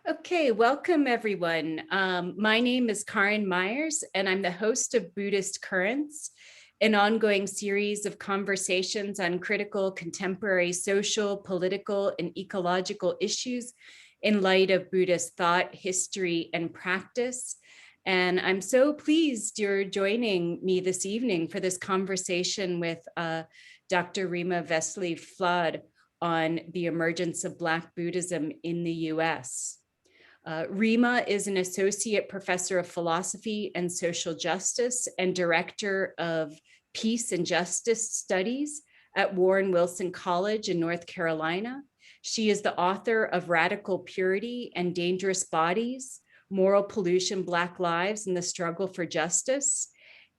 Okay, welcome everyone. My name is Karen Myers, and I'm the host of Buddhist Currents, an ongoing series of conversations on critical contemporary social, political, and ecological issues in light of Buddhist thought, history, and practice. And I'm so pleased you're joining me this evening for this conversation with Dr. Rima Vesely-Flad on the emergence of Black Buddhism in the US. Rima is an associate professor of philosophy and social justice and director of peace and justice studies at Warren Wilson College in North Carolina. She is the author of Radical Purity and Dangerous Bodies, Moral Pollution, Black Lives, and the Struggle for Justice.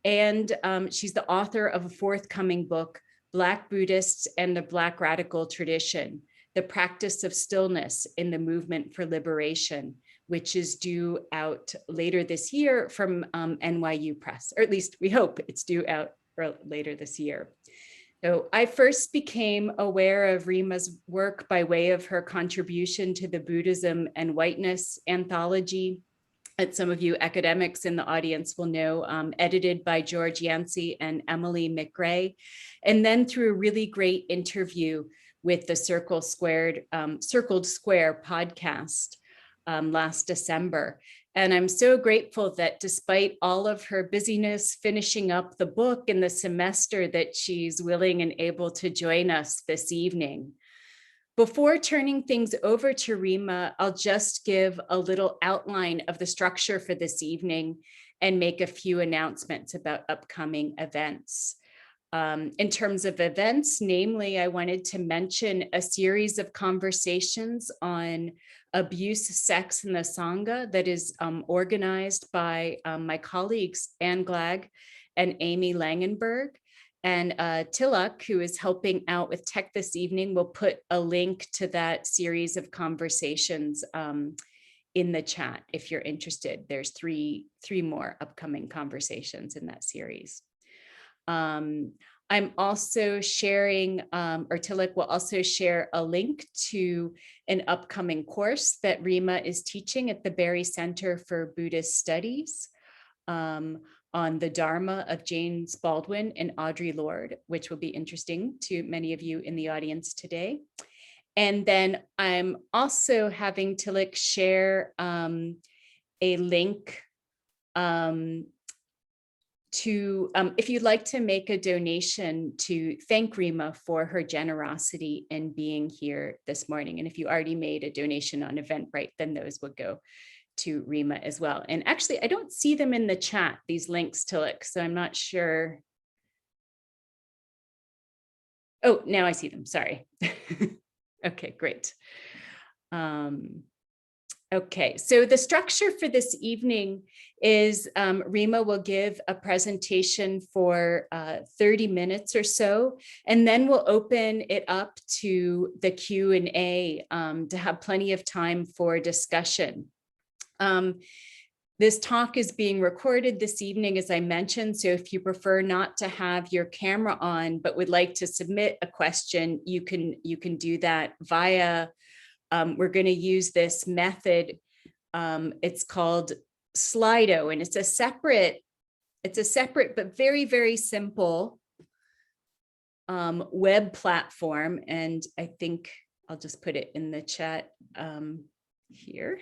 And she's the author of a forthcoming book, Black Buddhists and the Black Radical Tradition, the Practice of Stillness in the Movement for Liberation, which is due out later this year from NYU Press, or at least we hope it's due out later this year. So I first became aware of Rima's work by way of her contribution to the Buddhism and Whiteness anthology that some of you academics in the audience will know, edited by George Yancey and Emily McRae, and then through a really great interview with the Circled Square podcast last December. And I'm so grateful that despite all of her busyness finishing up the book in the semester, that she's willing and able to join us this evening. Before turning things over to Rima, I'll just give a little outline of the structure for this evening and make a few announcements about upcoming events. In terms of events, namely, I wanted to mention a series of conversations on abuse, sex, and the Sangha that is organized by my colleagues Anne Glagg and Amy Langenberg. And Tilak, who is helping out with tech this evening, will put a link to that series of conversations in the chat if you're interested. There's three more upcoming conversations in that series. I'm also sharing, or Tilak will also share a link to an upcoming course that Rima is teaching at the Berry Center for Buddhist Studies on the Dharma of James Baldwin and Audre Lorde, which will be interesting to many of you in the audience today. And then I'm also having Tilak share a link to, if you'd like to make a donation to thank Rima for her generosity in being here this morning. And if you already made a donation on Eventbrite, then those would go to Rima as well. And actually, I don't see them in the chat, these links, Tilak, so I'm not sure. Oh, now I see them, sorry. Okay, great. Okay, so the structure for this evening is Rima will give a presentation for 30 minutes or so, and then we'll open it up to the Q&A to have plenty of time for discussion. This talk is being recorded this evening, as I mentioned, so if you prefer not to have your camera on, but would like to submit a question, you can do that via we're going to use this method. It's called Slido, and it's a separate but very, very simple web platform. And I think I'll just put it in the chat here.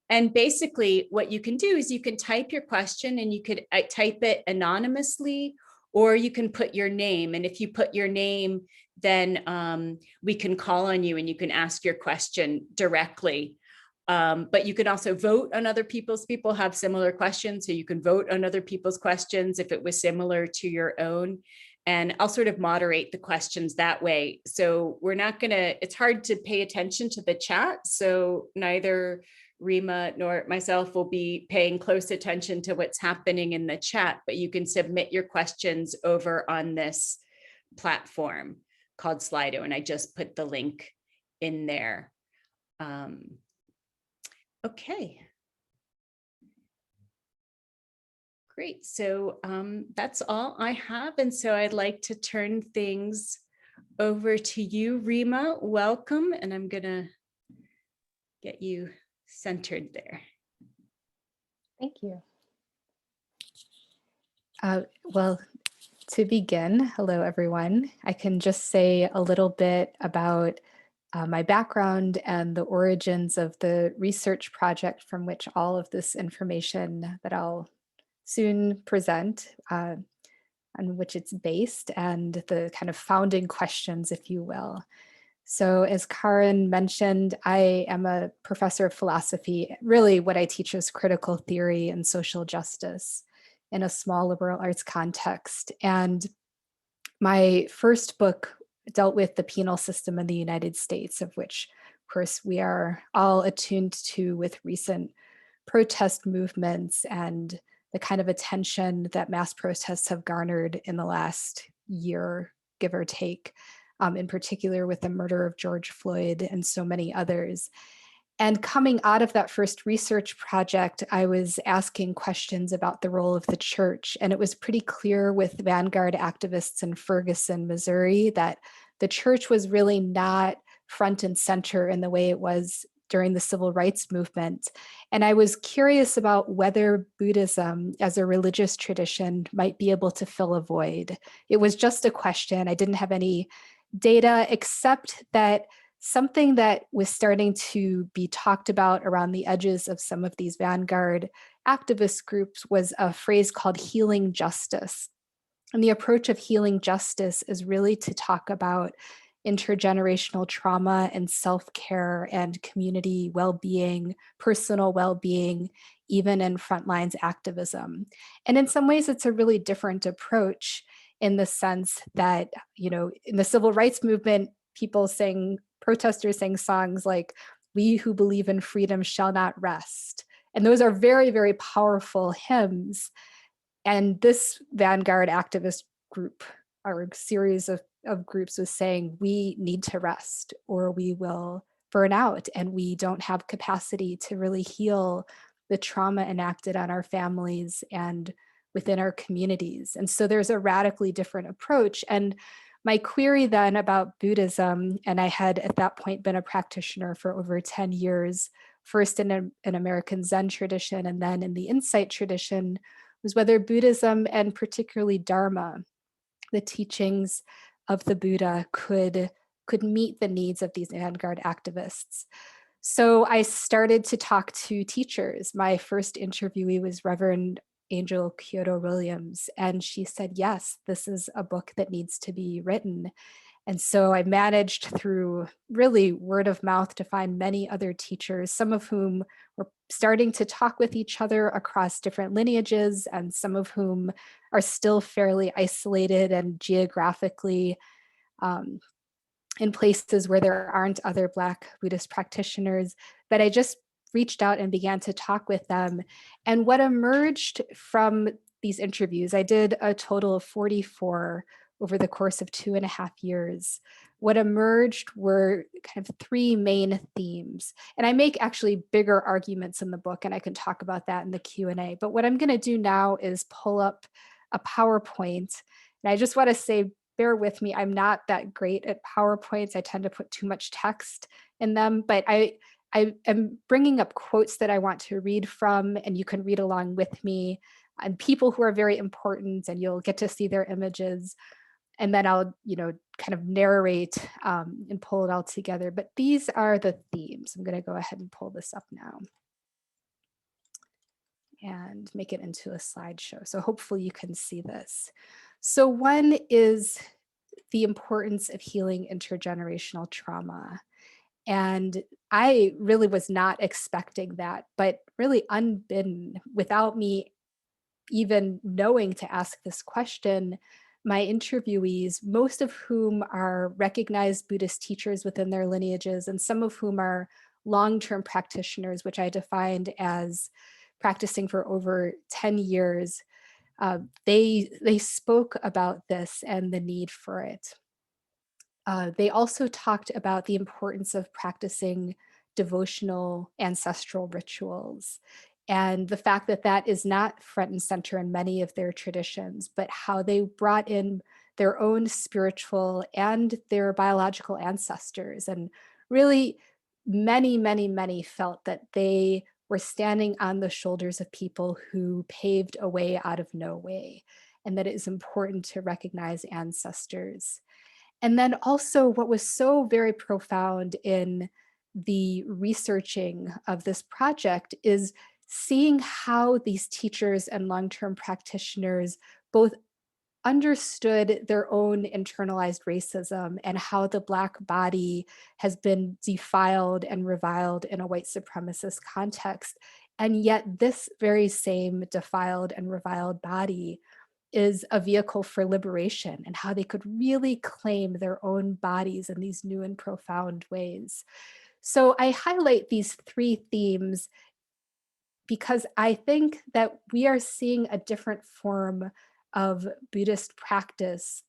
And basically what you can do is you can type your question, and you could type it anonymously, or you can put your name. And if you put your name, then we can call on you and you can ask your question directly. But you can also vote on other people's. People have similar questions, so you can vote on other people's questions if it was similar to your own. And I'll sort of moderate the questions that way. So we're not gonna, it's hard to pay attention to the chat. So neither Rima nor myself will be paying close attention to what's happening in the chat, but you can submit your questions over on this platform called Slido, and I just put the link in there. Okay. Great, so that's all I have, and so I'd like to turn things over to you, Rima. Welcome, and I'm gonna get you centered there. Thank you. Well, to begin, hello, everyone. I can just say a little bit about my background and the origins of the research project from which all of this information that I'll soon present, on which it's based, and the kind of founding questions, if you will. So as Karin mentioned, I am a professor of philosophy. Really what I teach is critical theory and social justice in a small liberal arts context. And my first book dealt with the penal system in the United States, of which, of course, we are all attuned to with recent protest movements and the kind of attention that mass protests have garnered in the last year, give or take, in particular with the murder of George Floyd and so many others. And coming out of that first research project, I was asking questions about the role of the church. And it was pretty clear with vanguard activists in Ferguson, Missouri, that the church was really not front and center in the way it was during the civil rights movement. And I was curious about whether Buddhism as a religious tradition might be able to fill a void. It was just a question. I didn't have any data, except that something that was starting to be talked about around the edges of some of these vanguard activist groups was a phrase called healing justice. And the approach of healing justice is really to talk about intergenerational trauma and self-care and community well-being, personal well-being, even in frontlines activism. And in some ways, it's a really different approach in the sense that, you know, in the civil rights movement, protesters sang songs like, "We who believe in freedom shall not rest." And those are very, very powerful hymns. And this vanguard activist group, or series of groups, was saying, we need to rest or we will burn out and we don't have capacity to really heal the trauma enacted on our families and within our communities. And so there's a radically different approach. And my query then about Buddhism, and I had at that point been a practitioner for over 10 years, first in an American Zen tradition and then in the Insight tradition, was whether Buddhism and particularly Dharma, the teachings of the Buddha, could meet the needs of these vanguard activists. So I started to talk to teachers. My first interviewee was Reverend Angel Kyoto Williams, and she said, yes, this is a book that needs to be written. And so I managed through really word of mouth to find many other teachers, some of whom were starting to talk with each other across different lineages, and some of whom are still fairly isolated and geographically in places where there aren't other Black Buddhist practitioners. But I just reached out and began to talk with them. And what emerged from these interviews, I did a total of 44 over the course of 2.5 years. What emerged were kind of 3 main themes. And I make actually bigger arguments in the book, and I can talk about that in the Q&A. But what I'm going to do now is pull up a PowerPoint. And I just want to say, bear with me, I'm not that great at PowerPoints. I tend to put too much text in them, but I am bringing up quotes that I want to read from, and you can read along with me, and people who are very important, and you'll get to see their images. And then I'll, kind of narrate and pull it all together. But these are the themes. I'm going to go ahead and pull this up now and make it into a slideshow. So hopefully you can see this. So one is the importance of healing intergenerational trauma. And I really was not expecting that, but really unbidden, without me even knowing to ask this question, my interviewees, most of whom are recognized Buddhist teachers within their lineages, and some of whom are long-term practitioners, which I defined as practicing for over 10 years, they spoke about this and the need for it. They also talked about the importance of practicing devotional ancestral rituals and the fact that that is not front and center in many of their traditions, but how they brought in their own spiritual and their biological ancestors and really many, many, many felt that they were standing on the shoulders of people who paved a way out of no way, and that it is important to recognize ancestors. And then also, what was so very profound in the researching of this project is seeing how these teachers and long-term practitioners both understood their own internalized racism and how the Black body has been defiled and reviled in a white supremacist context. And yet, this very same defiled and reviled body is a vehicle for liberation, and how they could really claim their own bodies in these new and profound ways. So I highlight these three themes because I think that we are seeing a different form of Buddhist practice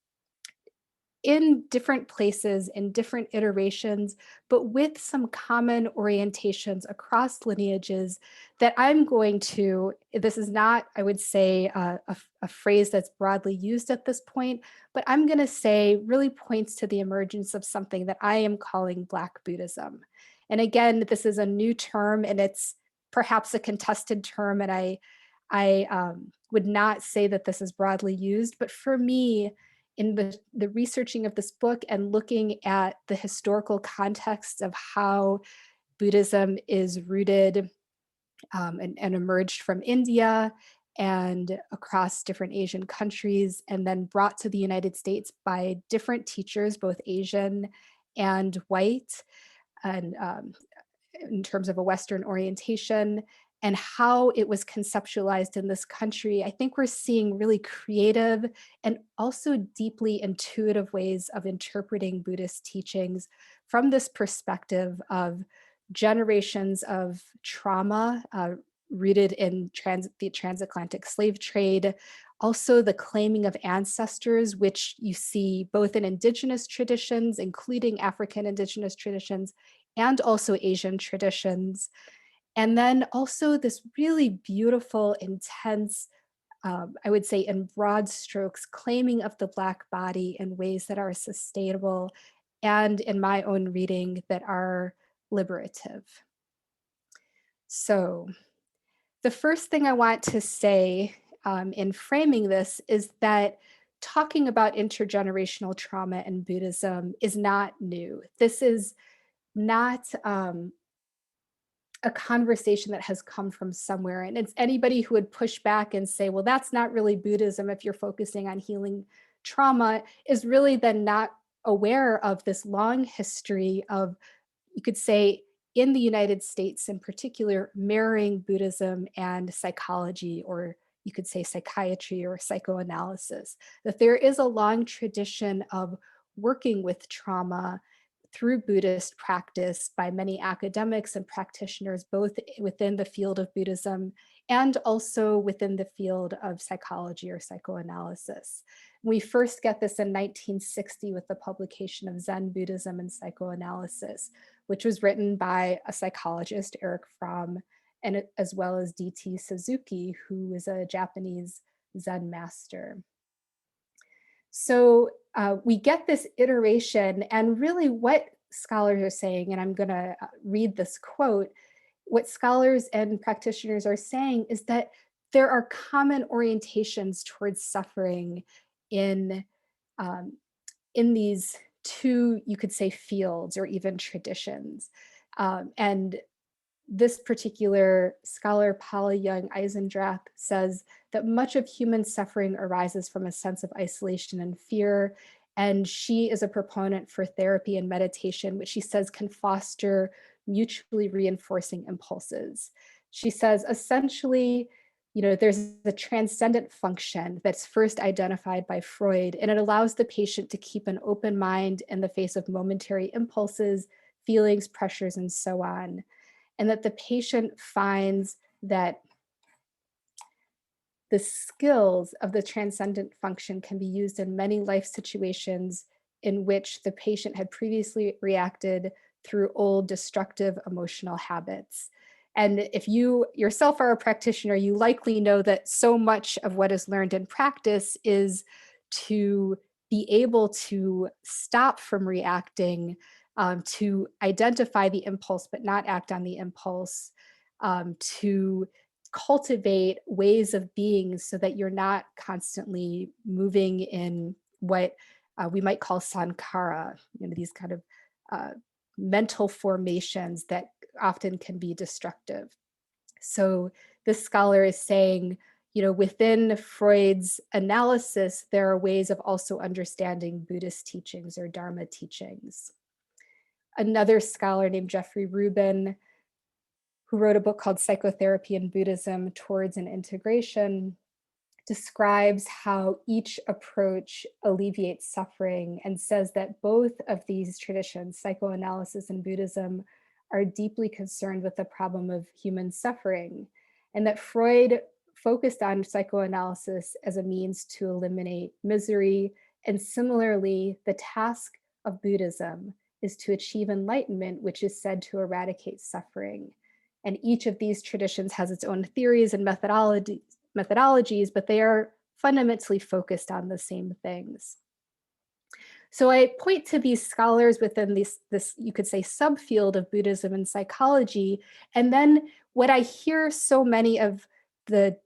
in different places, in different iterations, but with some common orientations across lineages that I'm going to, this is not, I would say, a phrase that's broadly used at this point, but I'm going to say really points to the emergence of something that I am calling Black Buddhism. And again, this is a new term, and it's perhaps a contested term, and I would not say that this is broadly used, but for me, in the researching of this book and looking at the historical context of how Buddhism is rooted and emerged from India and across different Asian countries, and then brought to the United States by different teachers, both Asian and white, and in terms of a Western orientation, and how it was conceptualized in this country, I think we're seeing really creative and also deeply intuitive ways of interpreting Buddhist teachings from this perspective of generations of trauma rooted in the transatlantic slave trade, also the claiming of ancestors, which you see both in indigenous traditions, including African indigenous traditions, and also Asian traditions. And then also this really beautiful, intense, I would say in broad strokes, claiming of the Black body in ways that are sustainable and, in my own reading, that are liberative. So the first thing I want to say in framing this is that talking about intergenerational trauma in Buddhism is not new. This is not a conversation that has come from somewhere. And it's anybody who would push back and say, well, that's not really Buddhism if you're focusing on healing trauma, is really then not aware of this long history of, you could say, in the United States in particular, marrying Buddhism and psychology, or you could say psychiatry or psychoanalysis, that there is a long tradition of working with trauma through Buddhist practice by many academics and practitioners, both within the field of Buddhism and also within the field of psychology or psychoanalysis. We first get this in 1960 with the publication of Zen Buddhism and Psychoanalysis, which was written by a psychologist, Eric Fromm, and as well as D.T. Suzuki, who is a Japanese Zen master. So we get this iteration, and really what scholars are saying, and I'm going to read this quote, what scholars and practitioners are saying is that there are common orientations towards suffering in these two, you could say, fields or even traditions. And this particular scholar, Paula Young Eisendrath, says that much of human suffering arises from a sense of isolation and fear. And she is a proponent for therapy and meditation, which she says can foster mutually reinforcing impulses. She says, essentially, there's a transcendent function that's first identified by Freud, and it allows the patient to keep an open mind in the face of momentary impulses, feelings, pressures, and so on. And that the patient finds that the skills of the transcendent function can be used in many life situations in which the patient had previously reacted through old destructive emotional habits. And if you yourself are a practitioner, you likely know that so much of what is learned in practice is to be able to stop from reacting to identify the impulse but not act on the impulse, to cultivate ways of being so that you're not constantly moving in what we might call sankara, these kind of uh, mental formations that often can be destructive. So this scholar is saying, within Freud's analysis, there are ways of also understanding Buddhist teachings or Dharma teachings. Another scholar named Jeffrey Rubin, who wrote a book called Psychotherapy in Buddhism Towards an Integration, describes how each approach alleviates suffering and says that both of these traditions, psychoanalysis and Buddhism, are deeply concerned with the problem of human suffering, and that Freud focused on psychoanalysis as a means to eliminate misery. And similarly, the task of Buddhism is to achieve enlightenment, which is said to eradicate suffering. And each of these traditions has its own theories and methodologies, but they are fundamentally focused on the same things. So I point to these scholars within this, you could say, subfield of Buddhism and psychology. And then what I hear so many of the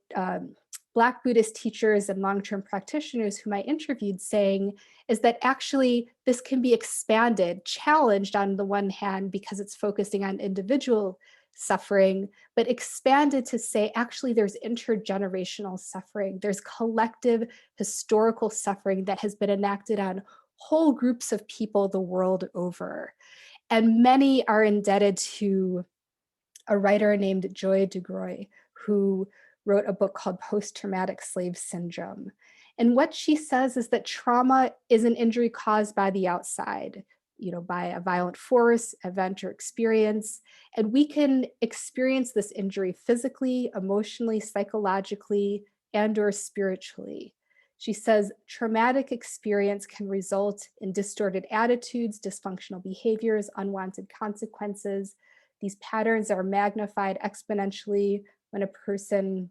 Black Buddhist teachers and long-term practitioners whom I interviewed saying is that actually this can be expanded, challenged on the one hand because it's focusing on individual suffering, but expanded to say actually there's intergenerational suffering. There's collective historical suffering that has been enacted on whole groups of people the world over. And many are indebted to a writer named Joy DeGroy, who wrote a book called Post-Traumatic Slave Syndrome. And what she says is that trauma is an injury caused by the outside, by a violent force, event, or experience. And we can experience this injury physically, emotionally, psychologically, and or spiritually. She says traumatic experience can result in distorted attitudes, dysfunctional behaviors, unwanted consequences. These patterns are magnified exponentially when a person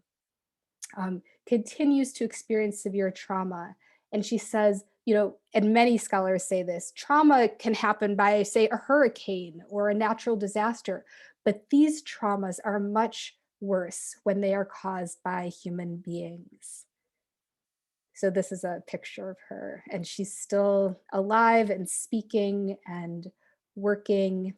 continues to experience severe trauma. And she says, and many scholars say this, trauma can happen by, say, a hurricane or a natural disaster, but these traumas are much worse when they are caused by human beings. So this is a picture of her, and she's still alive and speaking and working.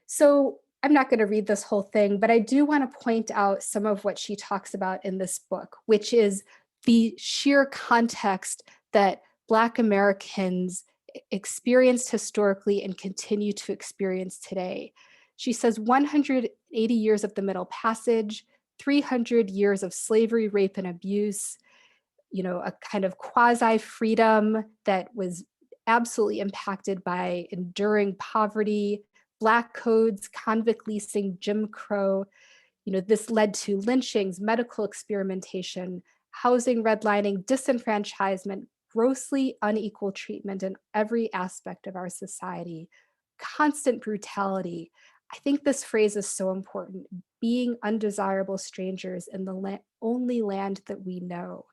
So I'm not going to read this whole thing, but I do want to point out some of what she talks about in this book, which is the sheer context that Black Americans experienced historically and continue to experience today. She says 180 years of the Middle Passage, 300 years of slavery, rape, and abuse, a kind of quasi-freedom that was absolutely impacted by enduring poverty, Black codes, convict leasing, Jim Crow. This led to lynchings, medical experimentation, housing redlining, disenfranchisement, grossly unequal treatment in every aspect of our society, constant brutality. I think this phrase is so important, being undesirable strangers in the only land that we know.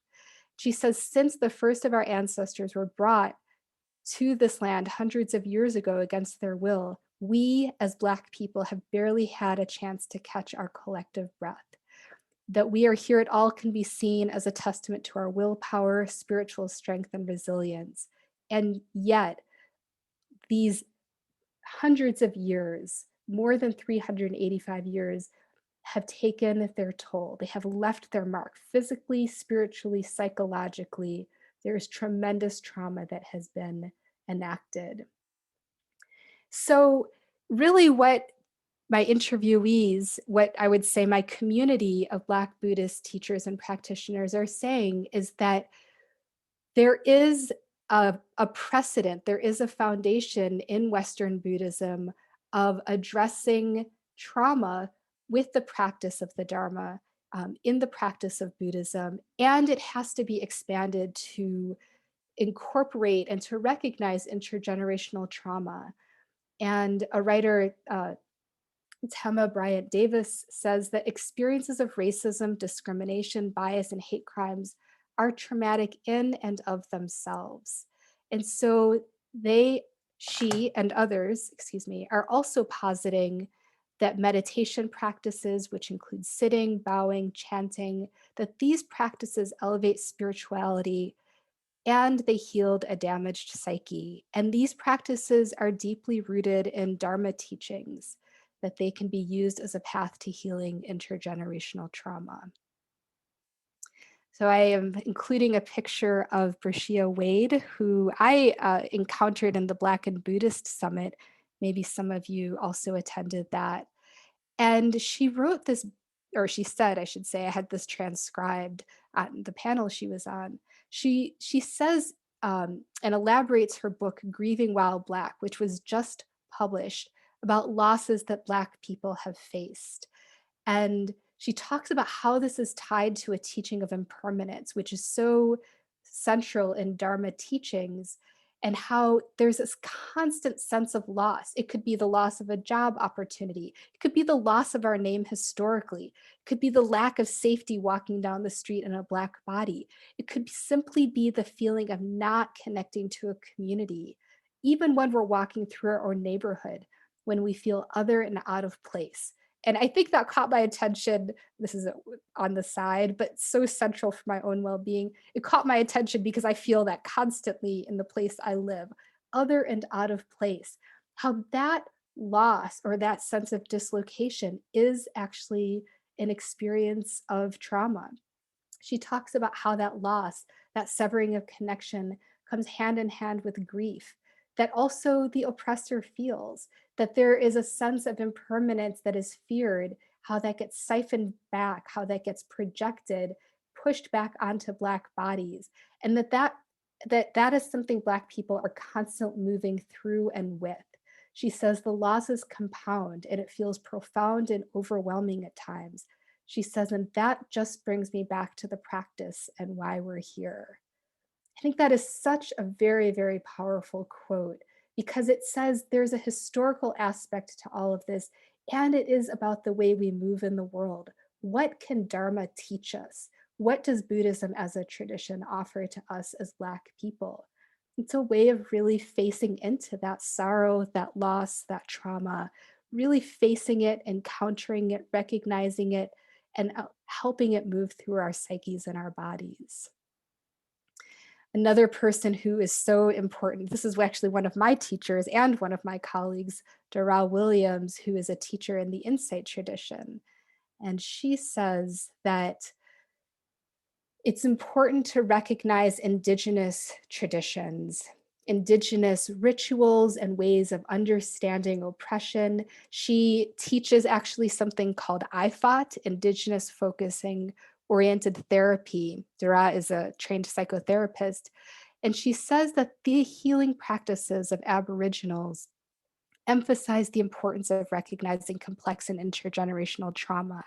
She says, since the first of our ancestors were brought to this land hundreds of years ago against their will, we as Black people have barely had a chance to catch our collective breath. That we are here at all can be seen as a testament to our willpower, spiritual strength, and resilience. And yet, these hundreds of years, more than 385 years, have taken their toll. They have left their mark physically, spiritually, psychologically. There is tremendous trauma that has been enacted. So really what my interviewees, what I would say my community of Black Buddhist teachers and practitioners are saying is that there is a precedent, there is a foundation in Western Buddhism of addressing trauma with the practice of the Dharma, in the practice of Buddhism, and it has to be expanded to incorporate and to recognize intergenerational trauma. And a writer, Tema Bryant Davis, says that experiences of racism, discrimination, bias, and hate crimes are traumatic in and of themselves. And so She and others, are also positing that meditation practices, which include sitting, bowing, chanting, that these practices elevate spirituality and they healed a damaged psyche. And these practices are deeply rooted in Dharma teachings, that they can be used as a path to healing intergenerational trauma. So I am including a picture of Brashia Wade, who I encountered in the Black and Buddhist Summit. Maybe some of you also attended that. And she wrote this, or she said, I should say, I had this transcribed on the panel she was on. She says and elaborates her book, Grieving While Black, which was just published, about losses that Black people have faced. And she talks about how this is tied to a teaching of impermanence, which is so central in Dharma teachings, and how there's this constant sense of loss. It could be the loss of a job opportunity. It could be the loss of our name historically. It could be the lack of safety walking down the street in a Black body. It could simply be the feeling of not connecting to a community, even when we're walking through our own neighborhood, when we feel other and out of place. And I think that caught my attention. This is on the side, but so central for my own well-being. It caught my attention because I feel that constantly in the place I live, other and out of place. How that loss or that sense of dislocation is actually an experience of trauma. She talks about how that loss, that severing of connection, comes hand in hand with grief, that also the oppressor feels, that there is a sense of impermanence that is feared, how that gets siphoned back, how that gets projected, pushed back onto Black bodies, and that is something Black people are constantly moving through and with. She says the losses compound and it feels profound and overwhelming at times. She says, and that just brings me back to the practice and why we're here. I think that is such a very, very powerful quote because it says there's a historical aspect to all of this, and it is about the way we move in the world. What can Dharma teach us? What does Buddhism as a tradition offer to us as Black people? It's a way of really facing into that sorrow, that loss, that trauma, really facing it, encountering it, recognizing it, and helping it move through our psyches and our bodies. Another person who is so important, this is actually one of my teachers and one of my colleagues, Darrell Williams, who is a teacher in the Insight tradition. And she says that it's important to recognize indigenous traditions, indigenous rituals and ways of understanding oppression. She teaches actually something called IFOT, indigenous focusing oriented therapy. Dara is a trained psychotherapist, and she says that the healing practices of Aboriginals emphasize the importance of recognizing complex and intergenerational trauma.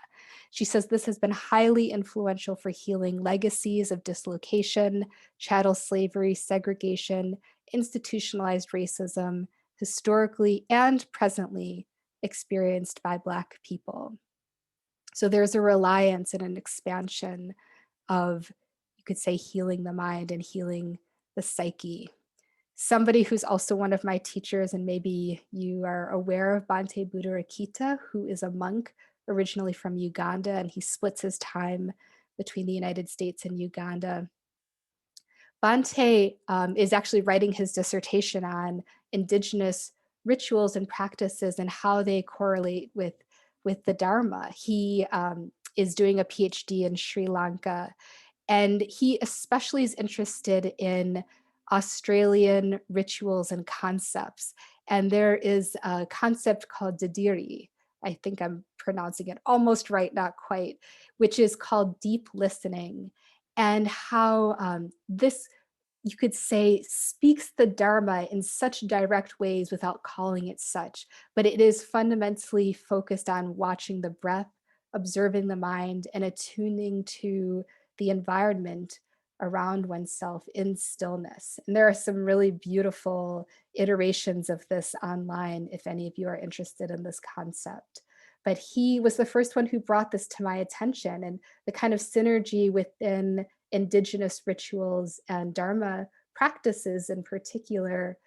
She says this has been highly influential for healing legacies of dislocation, chattel slavery, segregation, institutionalized racism, historically and presently experienced by Black people. So there's a reliance and an expansion of, you could say, healing the mind and healing the psyche. Somebody who's also one of my teachers, and maybe you are aware of Bhante Buddha Akita, who is a monk originally from Uganda, and he splits his time between the United States and Uganda. Bhante is actually writing his dissertation on indigenous rituals and practices and how they correlate with the Dharma. He is doing a PhD in Sri Lanka, and he especially is interested in Australian rituals and concepts. And there is a concept called Dadiri. I think I'm pronouncing it almost right, not quite, which is called deep listening, and how this, you could say, speaks the Dharma in such direct ways without calling it such. But it is fundamentally focused on watching the breath, observing the mind, and attuning to the environment around oneself in stillness. And there are some really beautiful iterations of this online if any of you are interested in this concept. But he was the first one who brought this to my attention, and the kind of synergy within indigenous rituals and Dharma practices in particular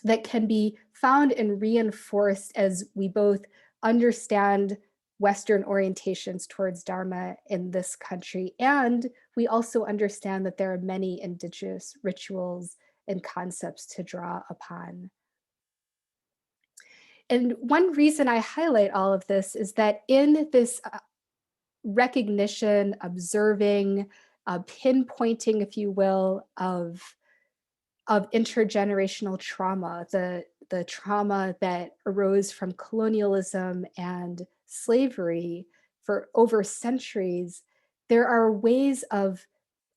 that can be found and reinforced as we both understand Western orientations towards Dharma in this country. And we also understand that there are many indigenous rituals and concepts to draw upon. And one reason I highlight all of this is that in this recognition, observing, pinpointing, if you will, of intergenerational trauma, the trauma that arose from colonialism and slavery for over centuries, there are ways of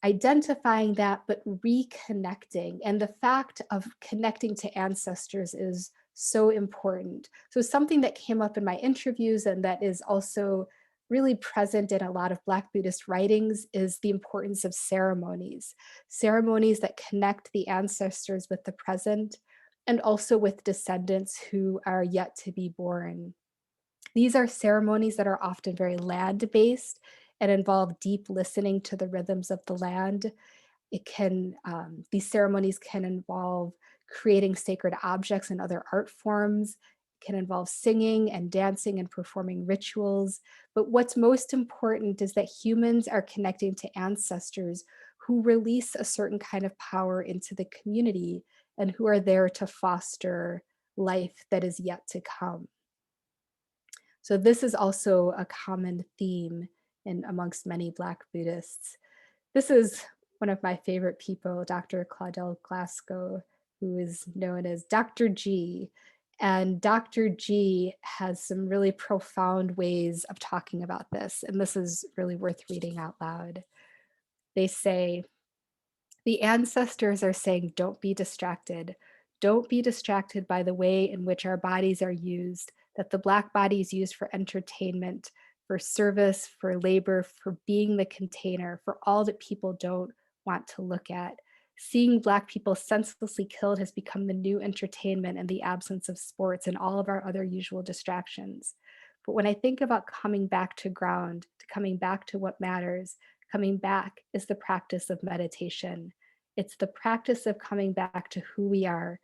identifying that, but reconnecting. And the fact of connecting to ancestors is so important. So something that came up in my interviews and that is also really present in a lot of Black Buddhist writings is the importance of ceremonies, ceremonies that connect the ancestors with the present and also with descendants who are yet to be born. These are ceremonies that are often very land-based and involve deep listening to the rhythms of the land. These ceremonies can involve creating sacred objects and other art forms, can involve singing and dancing and performing rituals. But what's most important is that humans are connecting to ancestors who release a certain kind of power into the community and who are there to foster life that is yet to come. So this is also a common theme amongst many Black Buddhists. This is one of my favorite people, Dr. Claudel Glasgow, who is known as Dr. G. And Dr. G has some really profound ways of talking about this, and this is really worth reading out loud. They say, the ancestors are saying, don't be distracted. Don't be distracted by the way in which our bodies are used, that the Black body is used for entertainment, for service, for labor, for being the container, for all that people don't want to look at. Seeing Black people senselessly killed has become the new entertainment in the absence of sports and all of our other usual distractions. But when I think about coming back to ground, to coming back to what matters, coming back is the practice of meditation. It's the practice of coming back to who we are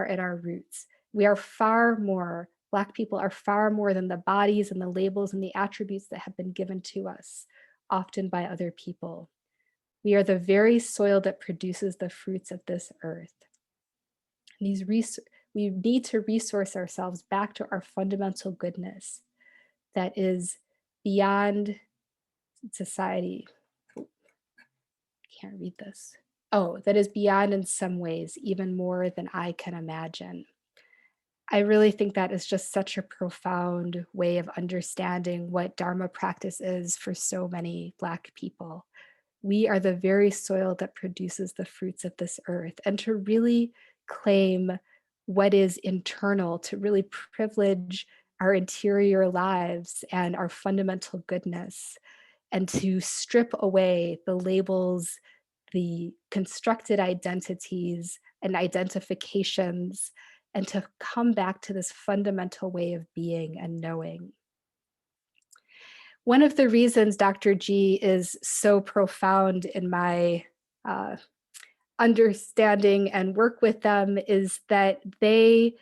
at our roots. We are far more, Black people are far more than the bodies and the labels and the attributes that have been given to us, often by other people. We are the very soil that produces the fruits of this earth. We need to resource ourselves back to our fundamental goodness that is beyond society. Can't read this. Oh, that is beyond in some ways, even more than I can imagine. I really think that is just such a profound way of understanding what Dharma practice is for so many Black people. We are the very soil that produces the fruits of this earth, and to really claim what is internal, to really privilege our interior lives and our fundamental goodness, and to strip away the labels, the constructed identities and identifications, and to come back to this fundamental way of being and knowing. One of the reasons Dr. G is so profound in my understanding and work with them is that they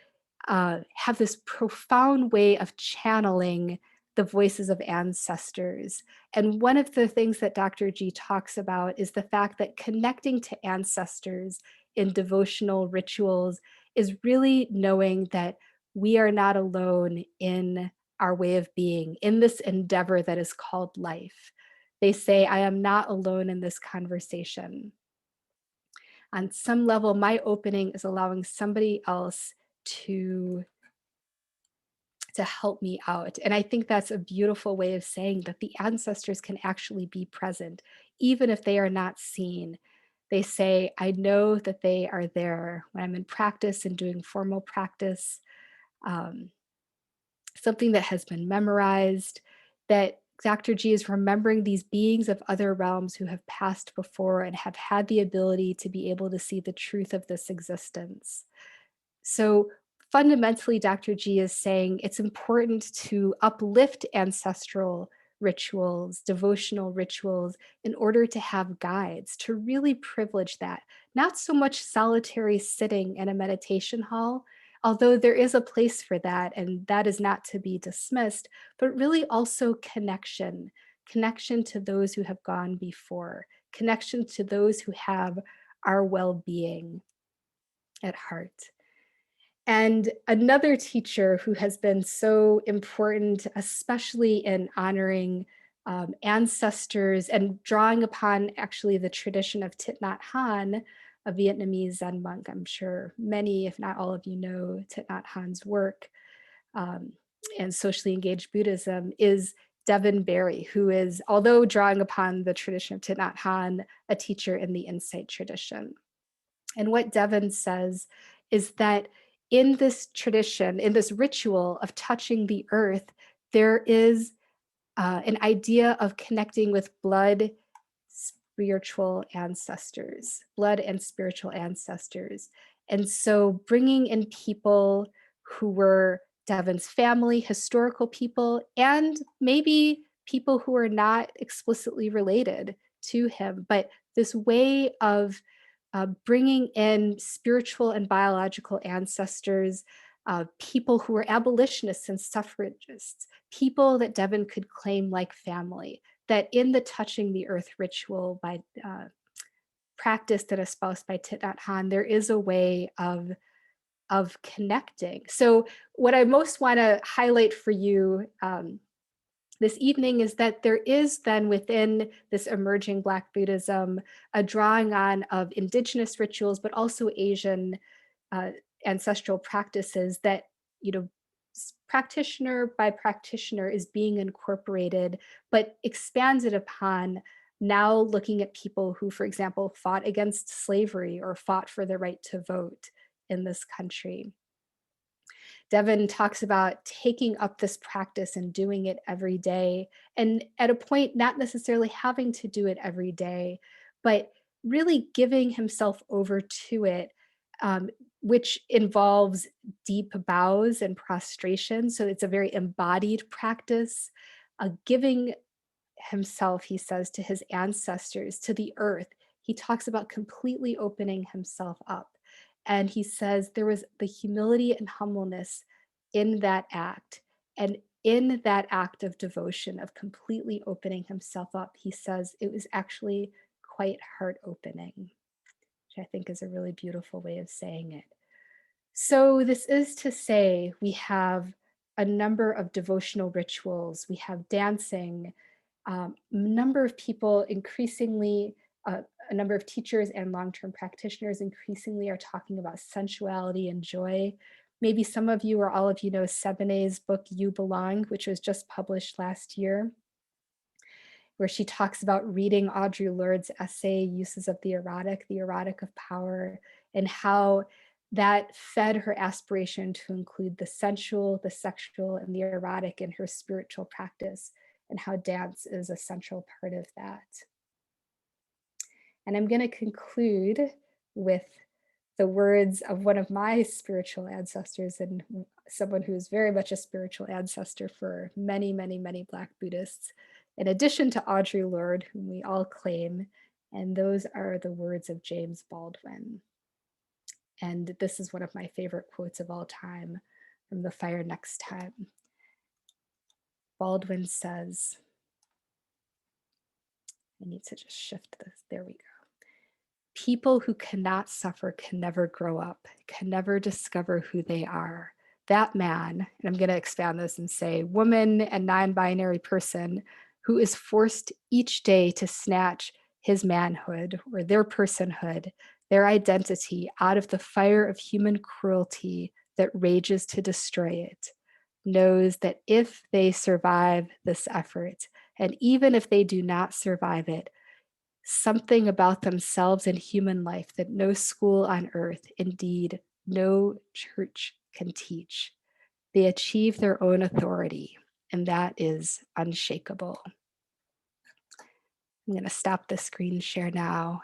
have this profound way of channeling the voices of ancestors. And one of the things that Dr. G talks about is the fact that connecting to ancestors in devotional rituals is really knowing that we are not alone in our way of being, in this endeavor that is called life. They say, I am not alone in this conversation. On some level, my opening is allowing somebody else to help me out. And I think that's a beautiful way of saying that the ancestors can actually be present, even if they are not seen. They say, I know that they are there when I'm in practice and doing formal practice, something that has been memorized, that Dr. G is remembering these beings of other realms who have passed before and have had the ability to be able to see the truth of this existence. So fundamentally, Dr. G is saying it's important to uplift ancestral rituals, devotional rituals, in order to have guides, to really privilege that. Not so much solitary sitting in a meditation hall, although there is a place for that, and that is not to be dismissed, but really also connection, connection to those who have gone before, connection to those who have our well-being at heart. And another teacher who has been so important, especially in honoring ancestors and drawing upon actually the tradition of Thich Nhat Hanh, a Vietnamese Zen monk. I'm sure many, if not all of you know Thich Nhat Hanh's work, um, and socially engaged Buddhism, is Devin Berry, who is, although drawing upon the tradition of Thich Nhat Hanh, a teacher in the Insight tradition. And what Devin says is that in this tradition, in this ritual of touching the earth, there is an idea of connecting with blood spiritual ancestors, blood and spiritual ancestors. And so bringing in people who were Devin's family, historical people, and maybe people who are not explicitly related to him, but this way of bringing in spiritual and biological ancestors, people who were abolitionists and suffragists, people that Devin could claim like family, that in the touching the earth ritual by practiced and espoused by Thich Nhat Hanh, there is a way of connecting. So what I most want to highlight for you this evening is that there is then within this emerging Black Buddhism a drawing on of indigenous rituals, but also Asian ancestral practices that, you know, practitioner by practitioner is being incorporated, but expanded upon, now looking at people who, for example, fought against slavery or fought for the right to vote in this country. Devin talks about taking up this practice and doing it every day, and at a point, not necessarily having to do it every day, but really giving himself over to it, which involves deep bows and prostration. So it's a very embodied practice, giving himself, he says, to his ancestors, to the earth. He talks about completely opening himself up. And he says there was the humility and humbleness in that act. And in that act of devotion, of completely opening himself up, he says it was actually quite heart opening, which I think is a really beautiful way of saying it. So this is to say, we have a number of devotional rituals, we have dancing, a number of people increasingly, a number of teachers and long-term practitioners increasingly are talking about sensuality and joy. Maybe some of you or all of you know Sebene's book, You Belong, which was just published last year, where she talks about reading Audre Lorde's essay, Uses of the Erotic of Power, and how that fed her aspiration to include the sensual, the sexual, and the erotic in her spiritual practice, and how dance is a central part of that. And I'm going to conclude with the words of one of my spiritual ancestors, and someone who is very much a spiritual ancestor for many, many, many Black Buddhists, in addition to Audre Lorde, whom we all claim, and those are the words of James Baldwin. And this is one of my favorite quotes of all time from The Fire Next Time. Baldwin says, I need to just shift this, there we go. People who cannot suffer can never grow up, can never discover who they are. That man, and I'm going to expand this and say woman and non-binary person who is forced each day to snatch his manhood or their personhood, their identity out of the fire of human cruelty that rages to destroy it, knows that if they survive this effort, and even if they do not survive it, something about themselves and human life that no school on earth, indeed no church, can teach. They achieve their own authority, and that is unshakable. I'm going to stop the screen share now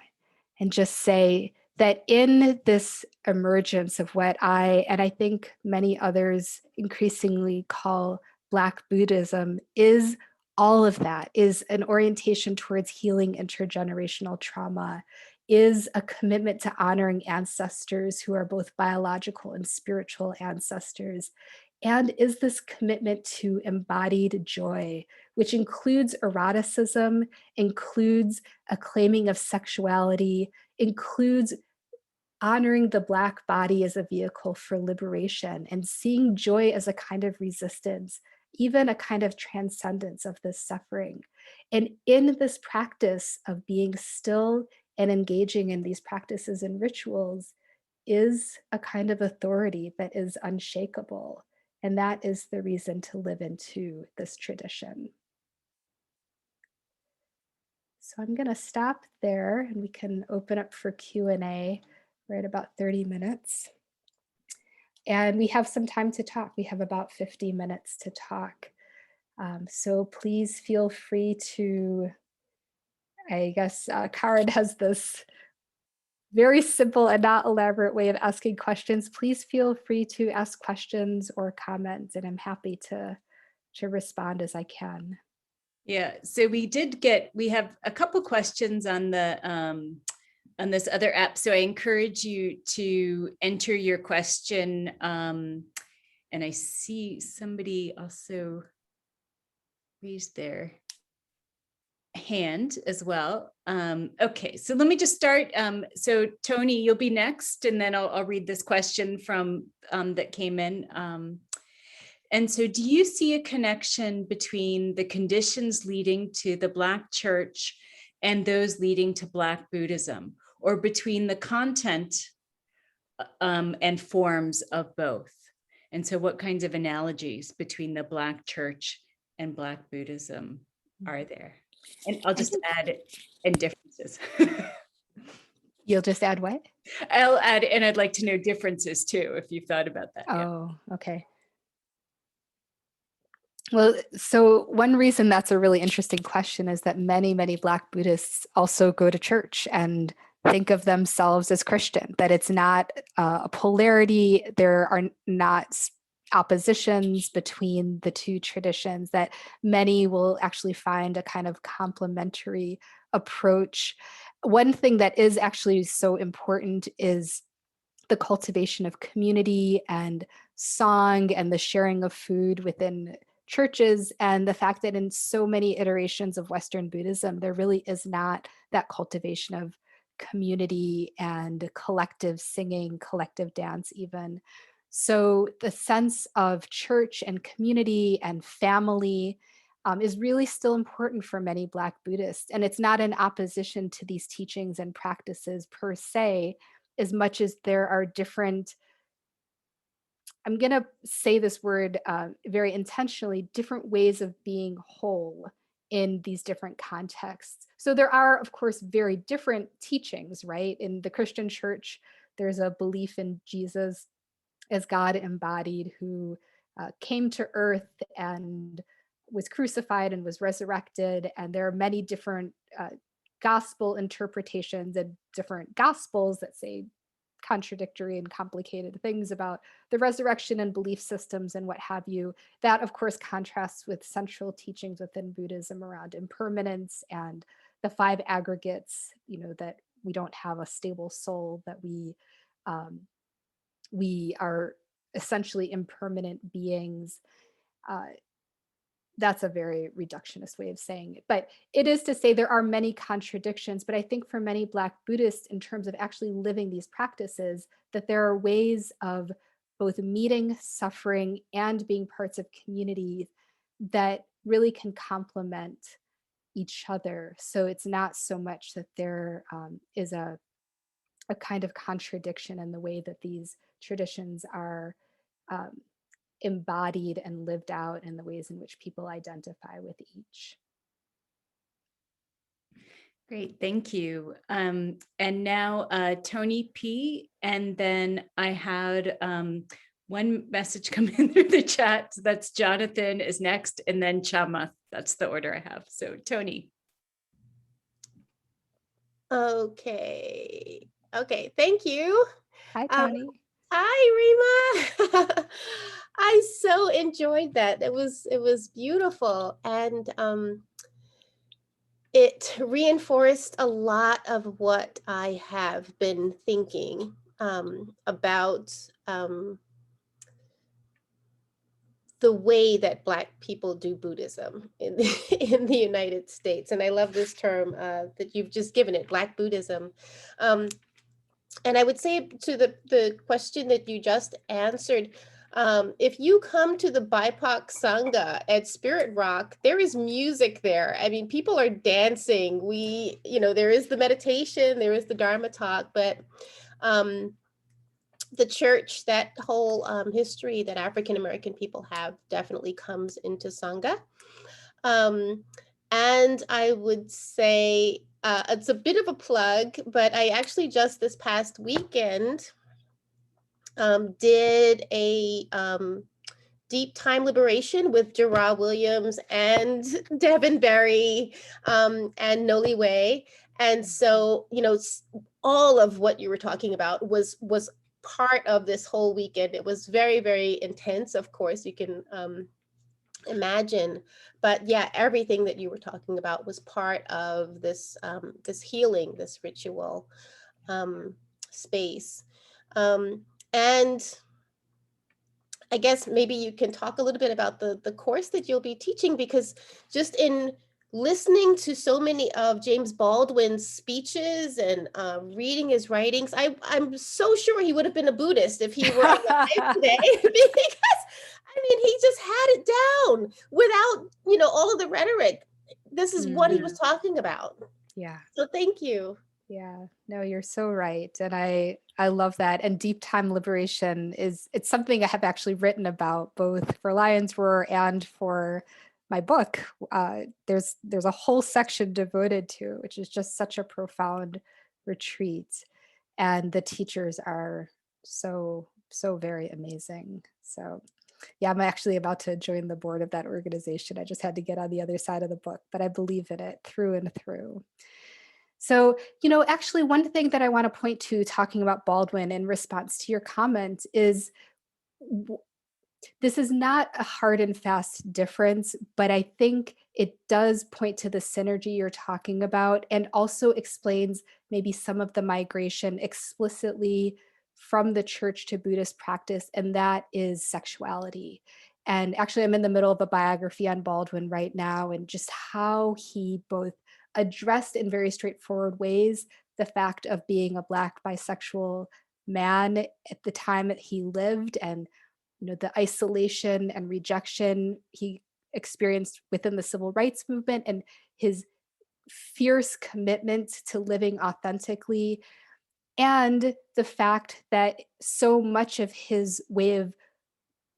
and just say that in this emergence of what I, and I think many others increasingly call Black Buddhism, is all of that is an orientation towards healing intergenerational trauma, is a commitment to honoring ancestors who are both biological and spiritual ancestors, and is this commitment to embodied joy, which includes eroticism, includes a claiming of sexuality, includes honoring the Black body as a vehicle for liberation and seeing joy as a kind of resistance, even a kind of transcendence of this suffering. And in this practice of being still and engaging in these practices and rituals is a kind of authority that is unshakable. And that is the reason to live into this tradition. So I'm going to stop there and we can open up for Q&A. We're at about 30 minutes. And we have some time to talk. We have about 50 minutes to talk. So please feel free to, I guess Karen has this very simple and not elaborate way of asking questions. Please feel free to ask questions or comments, and I'm happy to respond as I can. Yeah, so we have a couple questions on the on this other app. So I encourage you to enter your question. And I see somebody also raised their hand as well. Okay, so let me just start. So Tony, you'll be next, and then I'll read this question from that came in. And so do you see a connection between the conditions leading to the Black church and those leading to Black Buddhism, or between the content and forms of both? And so what kinds of analogies between the Black church and Black Buddhism are there? And I'll just add in differences. You'll just add what? I'll add, and I'd like to know differences too, if you've thought about that. Oh, yeah. Okay. Well, so one reason that's a really interesting question is that many, many Black Buddhists also go to church and think of themselves as Christian, that it's not a polarity, there are not oppositions between the two traditions, that many will actually find a kind of complementary approach. One thing that is actually so important is the cultivation of community and song and the sharing of food within churches, and the fact that in so many iterations of Western Buddhism, there really is not that cultivation of community and collective singing, collective dance even. So the sense of church and community and family is really still important for many Black Buddhists. And it's not in opposition to these teachings and practices per se, as much as there are different, I'm going to say this word very intentionally, different ways of being whole in these different contexts. So there are, of course, very different teachings, right? In the Christian church, there's a belief in Jesus as God embodied, who came to earth and was crucified and was resurrected. And there are many different gospel interpretations and different gospels that say contradictory and complicated things about the resurrection and belief systems and what have you. That, of course, contrasts with central teachings within Buddhism around impermanence and the five aggregates, you know, that we don't have a stable soul, that we are essentially impermanent beings. That's a very reductionist way of saying it, but it is to say there are many contradictions. But I think for many Black Buddhists, in terms of actually living these practices, that there are ways of both meeting suffering and being parts of community that really can complement each other. So it's not so much that there is a kind of contradiction in the way that these traditions are embodied and lived out, and the ways in which people identify with each. Great, thank you. And now Tony P. And then I had one message come in through the chat. So that's Jonathan is next, and then Chamath. That's the order I have. So Tony. Okay, thank you. Hi, Tony. Hi, Rima. I so enjoyed that. It was beautiful, and it reinforced a lot of what I have been thinking about the way that Black people do Buddhism in in the United States. And I love this term that you've just given it, Black Buddhism. Um, and I would say to the question that you just answered, if you come to the BIPOC Sangha at Spirit Rock, there is music there. I mean, people are dancing. There is the meditation, there is the Dharma talk, but um, the church, that whole history that African American people have definitely comes into Sangha. Um, and I would say it's a bit of a plug, but I actually just this past weekend did a deep time liberation with Darrell Williams and Devin Berry and Noli Way. And so, all of what you were talking about was part of this whole weekend. It was very, very intense. Of course, you can imagine, but yeah, everything that you were talking about was part of this healing, this ritual space. And I guess maybe you can talk a little bit about the course that you'll be teaching, because just in listening to so many of James Baldwin's speeches and reading his writings, I'm so sure he would have been a Buddhist if he were alive today, because I mean, he just had it down without, all of the rhetoric. This is what he was talking about. Yeah. So thank you. Yeah, no, you're so right. And I love that. And deep time liberation it's something I have actually written about both for Lion's Roar and for my book. There's a whole section devoted to, which is just such a profound retreat. And the teachers are so, so very amazing. So yeah, I'm actually about to join the board of that organization. I just had to get on the other side of the book, but I believe in it through and through. So, actually, one thing that I want to point to talking about Baldwin in response to your comment is this is not a hard and fast difference, but I think it does point to the synergy you're talking about and also explains maybe some of the migration explicitly from the church to Buddhist practice, and that is sexuality. And actually, I'm in the middle of a biography on Baldwin right now, and just how he both addressed in very straightforward ways the fact of being a Black bisexual man at the time that he lived, and the isolation and rejection he experienced within the civil rights movement, and his fierce commitment to living authentically, and the fact that so much of his way of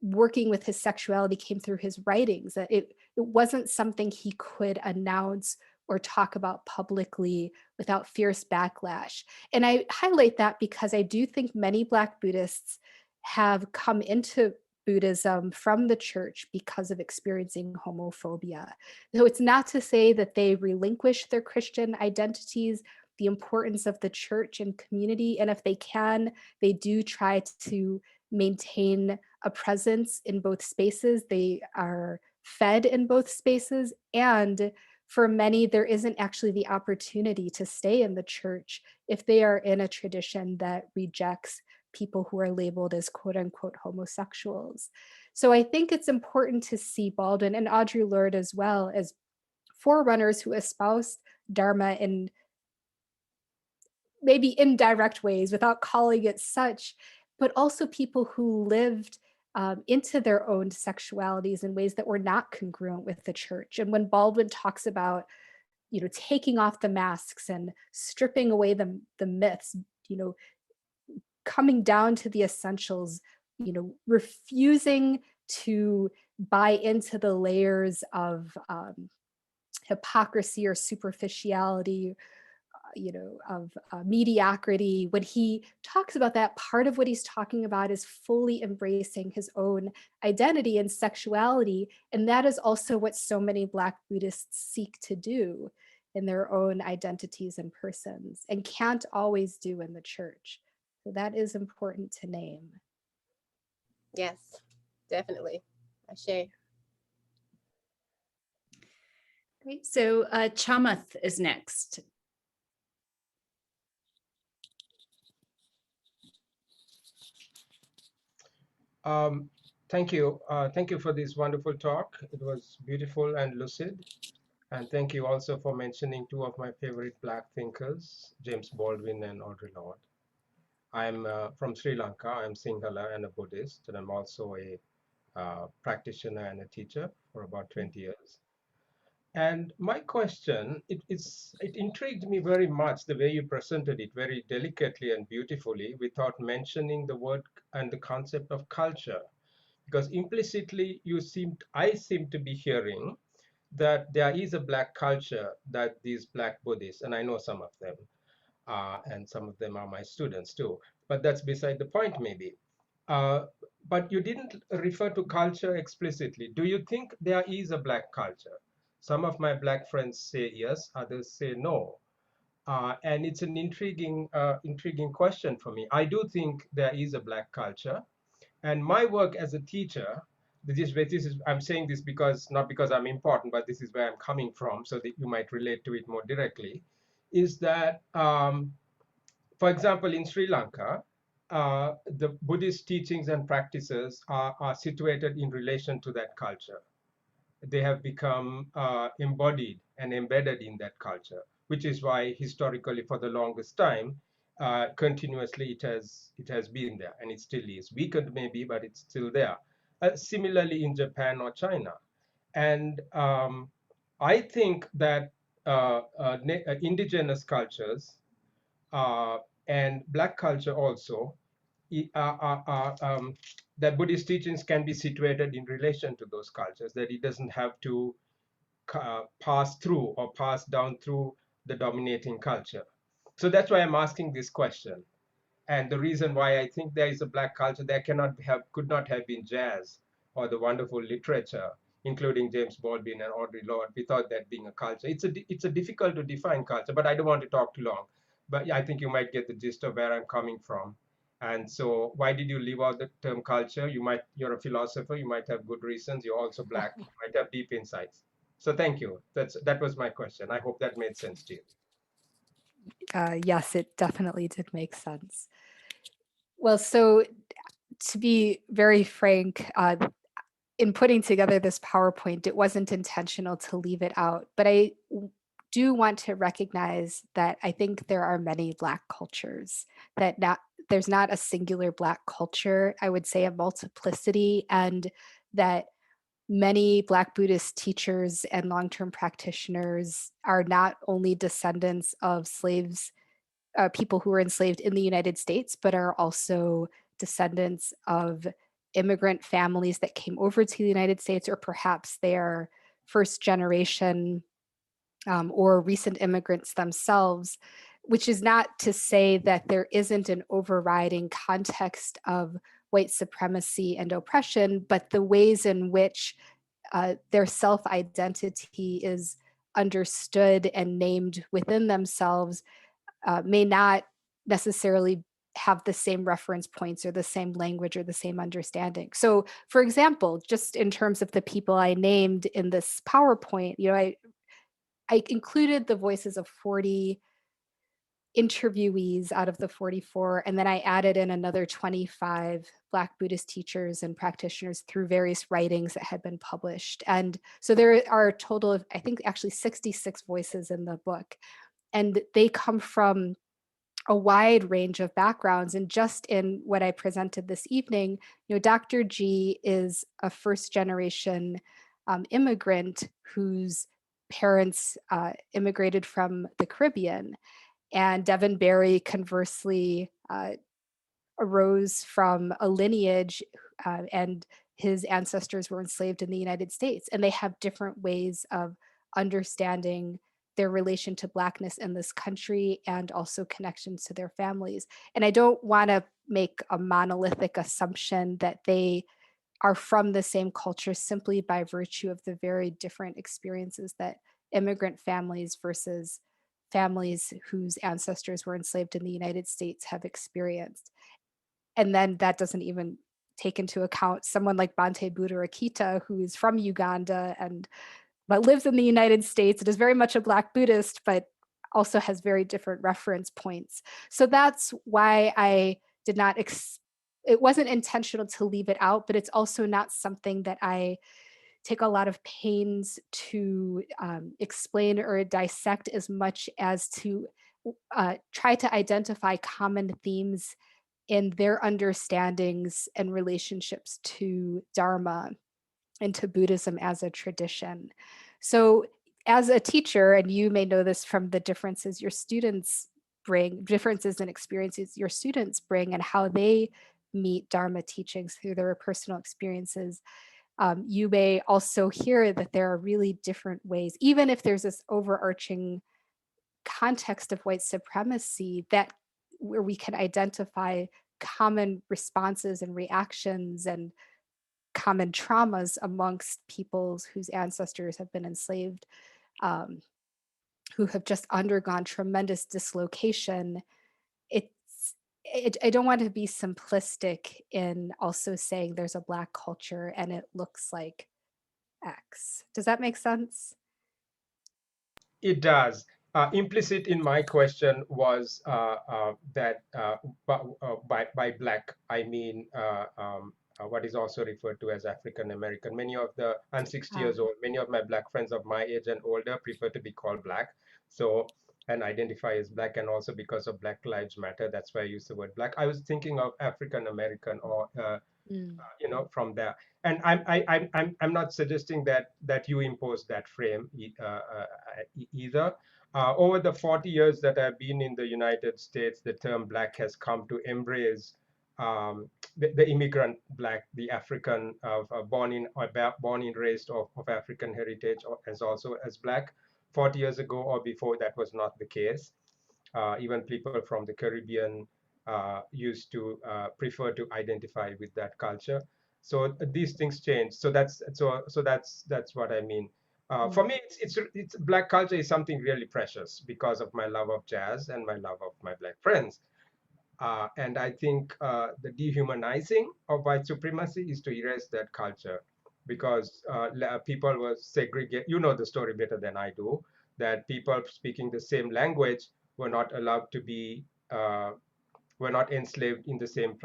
working with his sexuality came through his writings, that it wasn't something he could announce or talk about publicly without fierce backlash. And I highlight that because I do think many Black Buddhists have come into Buddhism from the church because of experiencing homophobia. So it's not to say that they relinquish their Christian identities, the importance of the church and community, and if they can, they do try to maintain a presence in both spaces. They are fed in both spaces. And for many, there isn't actually the opportunity to stay in the church if they are in a tradition that rejects people who are labeled as quote unquote homosexuals. So I think it's important to see Baldwin and Audre Lorde as well as forerunners who espoused Dharma in maybe indirect ways without calling it such, but also people who lived into their own sexualities in ways that were not congruent with the church. And when Baldwin talks about, taking off the masks and stripping away the myths, coming down to the essentials, refusing to buy into the layers of hypocrisy or superficiality, of mediocrity. When he talks about that, part of what he's talking about is fully embracing his own identity and sexuality. And that is also what so many Black Buddhists seek to do in their own identities and persons, and can't always do in the church. So that is important to name. Yes, definitely. Ashe. Great. So Chamath is next. Um, Thank you. Thank you for this wonderful talk. It was beautiful and lucid. And thank you also for mentioning two of my favorite Black thinkers, James Baldwin and Audre Lorde. I'm from Sri Lanka. I'm Sinhala and a Buddhist, and I'm also a practitioner and a teacher for about 20 years. And my question, it intrigued me very much the way you presented it very delicately and beautifully without mentioning the word and the concept of culture. Because implicitly I seem to be hearing that there is a Black culture that these Black Buddhists, and I know some of them, and some of them are my students too, but that's beside the point maybe. Uh, but you didn't refer to culture explicitly. Do you think there is a Black culture? Some of my Black friends say yes, others say no. And it's an intriguing question for me. I do think there is a Black culture, and my work as a teacher, I'm saying this because not because I'm important, but this is where I'm coming from, so that you might relate to it more directly, is that, for example, in Sri Lanka, the Buddhist teachings and practices are situated in relation to that culture. They have become embodied and embedded in that culture, which is why historically, for the longest time, continuously it has been there, and it still is weakened maybe, but it's still there. Similarly, in Japan or China, and I think that indigenous cultures uh, and Black culture also, that Buddhist teachings can be situated in relation to those cultures, that it doesn't have to pass through or pass down through the dominating culture. So that's why I'm asking this question. And the reason why I think there is a Black culture, there could not have been jazz or the wonderful literature, including James Baldwin and Audre Lorde, without that being a culture. It's a difficult to define culture, but I don't want to talk too long. But I think you might get the gist of where I'm coming from. And so, why did you leave out the term culture? You're a philosopher. You might have good reasons. You're also Black. You might have deep insights. So, thank you. That was my question. I hope that made sense to you. Yes, it definitely did make sense. Well, so to be very frank, in putting together this PowerPoint, it wasn't intentional to leave it out, but I do want to recognize that I think there are many Black cultures, that there's not a singular Black culture, I would say a multiplicity, and that many Black Buddhist teachers and long-term practitioners are not only descendants of slaves, people who were enslaved in the United States, but are also descendants of immigrant families that came over to the United States, or perhaps they are first generation or recent immigrants themselves, which is not to say that there isn't an overriding context of white supremacy and oppression, but the ways in which their self-identity is understood and named within themselves may not necessarily have the same reference points or the same language or the same understanding. So, for example, just in terms of the people I named in this PowerPoint, I included the voices of 40 interviewees out of the 44, and then I added in another 25 Black Buddhist teachers and practitioners through various writings that had been published. And so there are a total of, I think, actually 66 voices in the book, and they come from a wide range of backgrounds. And just in what I presented this evening, Dr. G is a first generation immigrant whose parents immigrated from the Caribbean. And Devin Barry, conversely, arose from a lineage and his ancestors were enslaved in the United States. And they have different ways of understanding their relation to Blackness in this country and also connections to their families. And I don't want to make a monolithic assumption that they are from the same culture simply by virtue of the very different experiences that immigrant families versus families whose ancestors were enslaved in the United States have experienced. And then that doesn't even take into account someone like Bhante Buddha Akita, who is from Uganda but lives in the United States and is very much a Black Buddhist, but also has very different reference points. So that's why I did not, it wasn't intentional to leave it out, but it's also not something that I take a lot of pains to explain or dissect as much as to try to identify common themes in their understandings and relationships to Dharma and to Buddhism as a tradition. So as a teacher, and you may know this from the differences your students bring, differences in experiences your students bring and how they meet Dharma teachings through their personal experiences, you may also hear that there are really different ways, even if there's this overarching context of white supremacy, that where we can identify common responses and reactions and common traumas amongst peoples whose ancestors have been enslaved, who have just undergone tremendous dislocation. I don't want to be simplistic in also saying there's a Black culture and it looks like X. Does that make sense? It does. Implicit in my question was that by Black, I mean what is also referred to as African American. I'm 60 years old. Many of my Black friends of my age and older prefer to be called Black. So, and identify as Black, and also because of Black Lives Matter, that's why I use the word Black. I was thinking of African American or from there. And I'm not suggesting that you impose that frame either. Over the 40 years that I've been in the United States, the term Black has come to embrace the immigrant Black, the African born and raised of African heritage, as also as Black. 40 years ago or before, that was not the case. Even people from the Caribbean used to prefer to identify with that culture. So these things change. So that's what I mean. For me, it's Black culture is something really precious because of my love of jazz and my love of my Black friends. And I think the dehumanizing of white supremacy is to erase that culture, because people were segregated. You know the story better than I do, that people speaking the same language were not allowed to be, were not enslaved in the same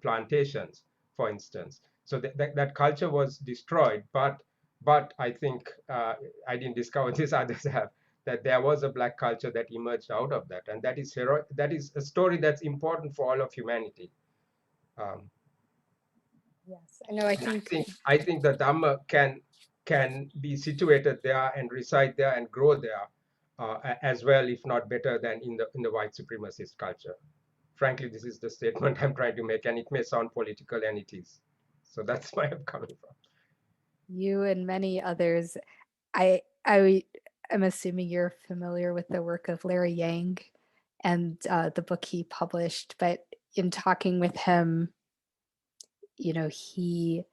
plantations, for instance. So that culture was destroyed. But I think I didn't discover this, others have, that there was a Black culture that emerged out of that, and that is heroic. That is a story that's important for all of humanity. Yes, I know. I think the Dhamma can be situated there and reside there and grow there as well, if not better than in the white supremacist culture. Frankly, this is the statement I'm trying to make, and it may sound political, and it is. So that's where I'm coming from. You and many others. I'm assuming you're familiar with the work of Larry Yang and the book he published, but in talking with him, he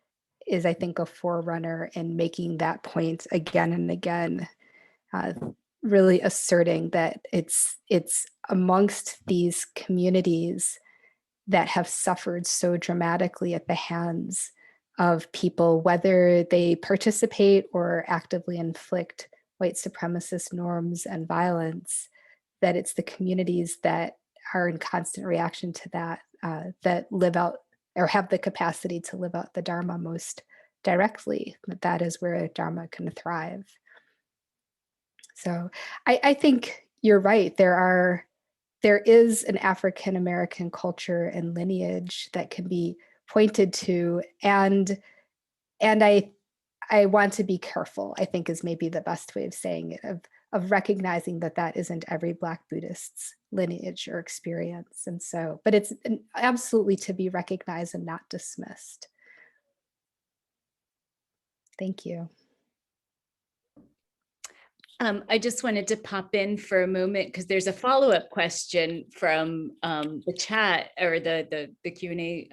is, I think, a forerunner in making that point again and again, really asserting that it's amongst these communities that have suffered so dramatically at the hands of people, whether they participate or actively inflict white supremacist norms and violence, that it's the communities that are in constant reaction to that, that live out or have the capacity to live out the Dharma most directly. That is where Dharma can thrive. So I think you're right. There is an African American culture and lineage that can be pointed to, and I want to be careful, I think is maybe the best way of saying it, of recognizing that isn't every Black Buddhist's lineage or experience. And so, but it's absolutely to be recognized and not dismissed. Thank you. I just wanted to pop in for a moment because there's a follow-up question from the chat or the Q&A,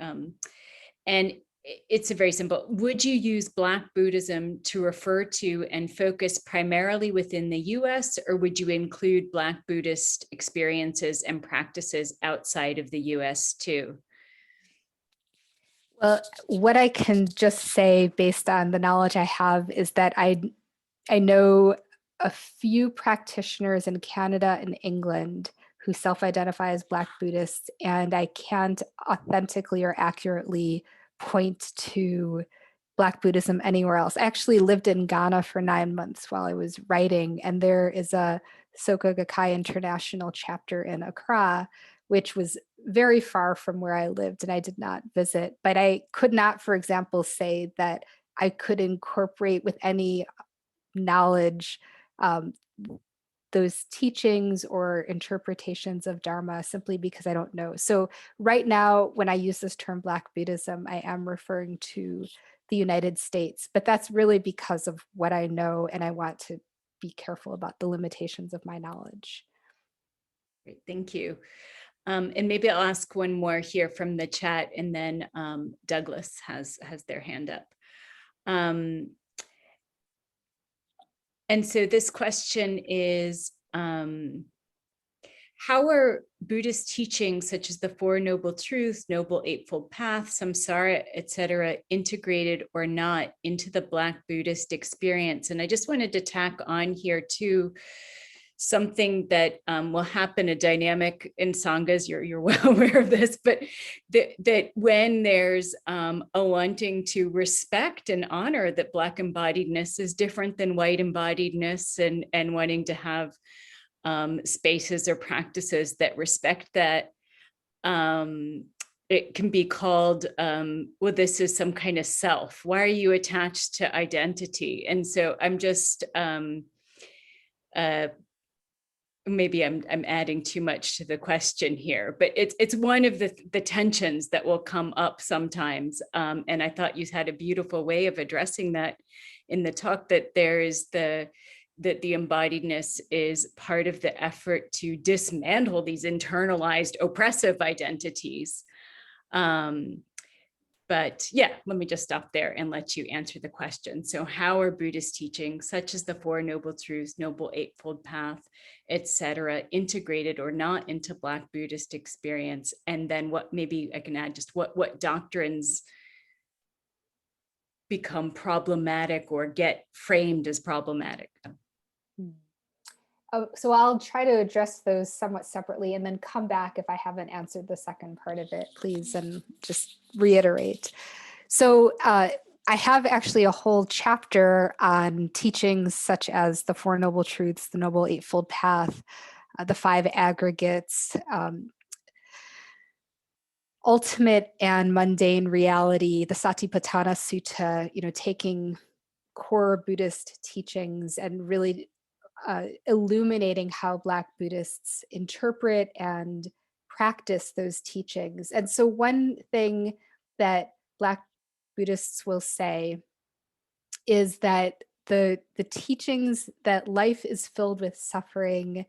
and it's a very simple. Would you use Black Buddhism to refer to and focus primarily within the US, or would you include Black Buddhist experiences and practices outside of the US too? Well, what I can just say based on the knowledge I have is that I know a few practitioners in Canada and England who self-identify as Black Buddhists, and I can't authentically or accurately point to Black Buddhism anywhere else. I actually lived in Ghana for 9 months while I was writing, and there is a Soka Gakkai International chapter in Accra, which was very far from where I lived and I did not visit. But I could not, for example, say that I could incorporate with any knowledge those teachings or interpretations of Dharma simply because I don't know. So right now, when I use this term Black Buddhism, I am referring to the United States, but that's really because of what I know, and I want to be careful about the limitations of my knowledge. Great, thank you. And maybe I'll ask one more here from the chat, and then Douglas has their hand up. And so this question is, how are Buddhist teachings such as the Four Noble Truths, Noble Eightfold Path, Samsara, etc., integrated or not into the Black Buddhist experience? And I just wanted to tack on here too, something that will happen, a dynamic in Sanghas, you're well aware of this, but that when there's a wanting to respect and honor that Black embodiedness is different than white embodiedness, and wanting to have spaces or practices that respect that, it can be called, well, this is some kind of self. Why are you attached to identity? And so I'm just, maybe I'm adding too much to the question here, but it's one of the tensions that will come up sometimes. And I thought you had a beautiful way of addressing that in the talk, that there is that the embodiedness is part of the effort to dismantle these internalized oppressive identities. But yeah, let me just stop there and let you answer the question. So how are Buddhist teachings such as the Four Noble Truths, Noble Eightfold Path, etc., integrated or not into Black Buddhist experience? And then what, maybe I can add just what doctrines become problematic or get framed as problematic? Oh, so I'll try to address those somewhat separately and then come back if I haven't answered the second part of it, please, and just reiterate. So I have actually a whole chapter on teachings such as the Four Noble Truths, the Noble Eightfold Path, the Five Aggregates, ultimate and mundane reality, the Satipatthana Sutta, taking core Buddhist teachings and really illuminating how Black Buddhists interpret and practice those teachings. And so one thing that Black Buddhists will say is that the teachings that life is filled with suffering,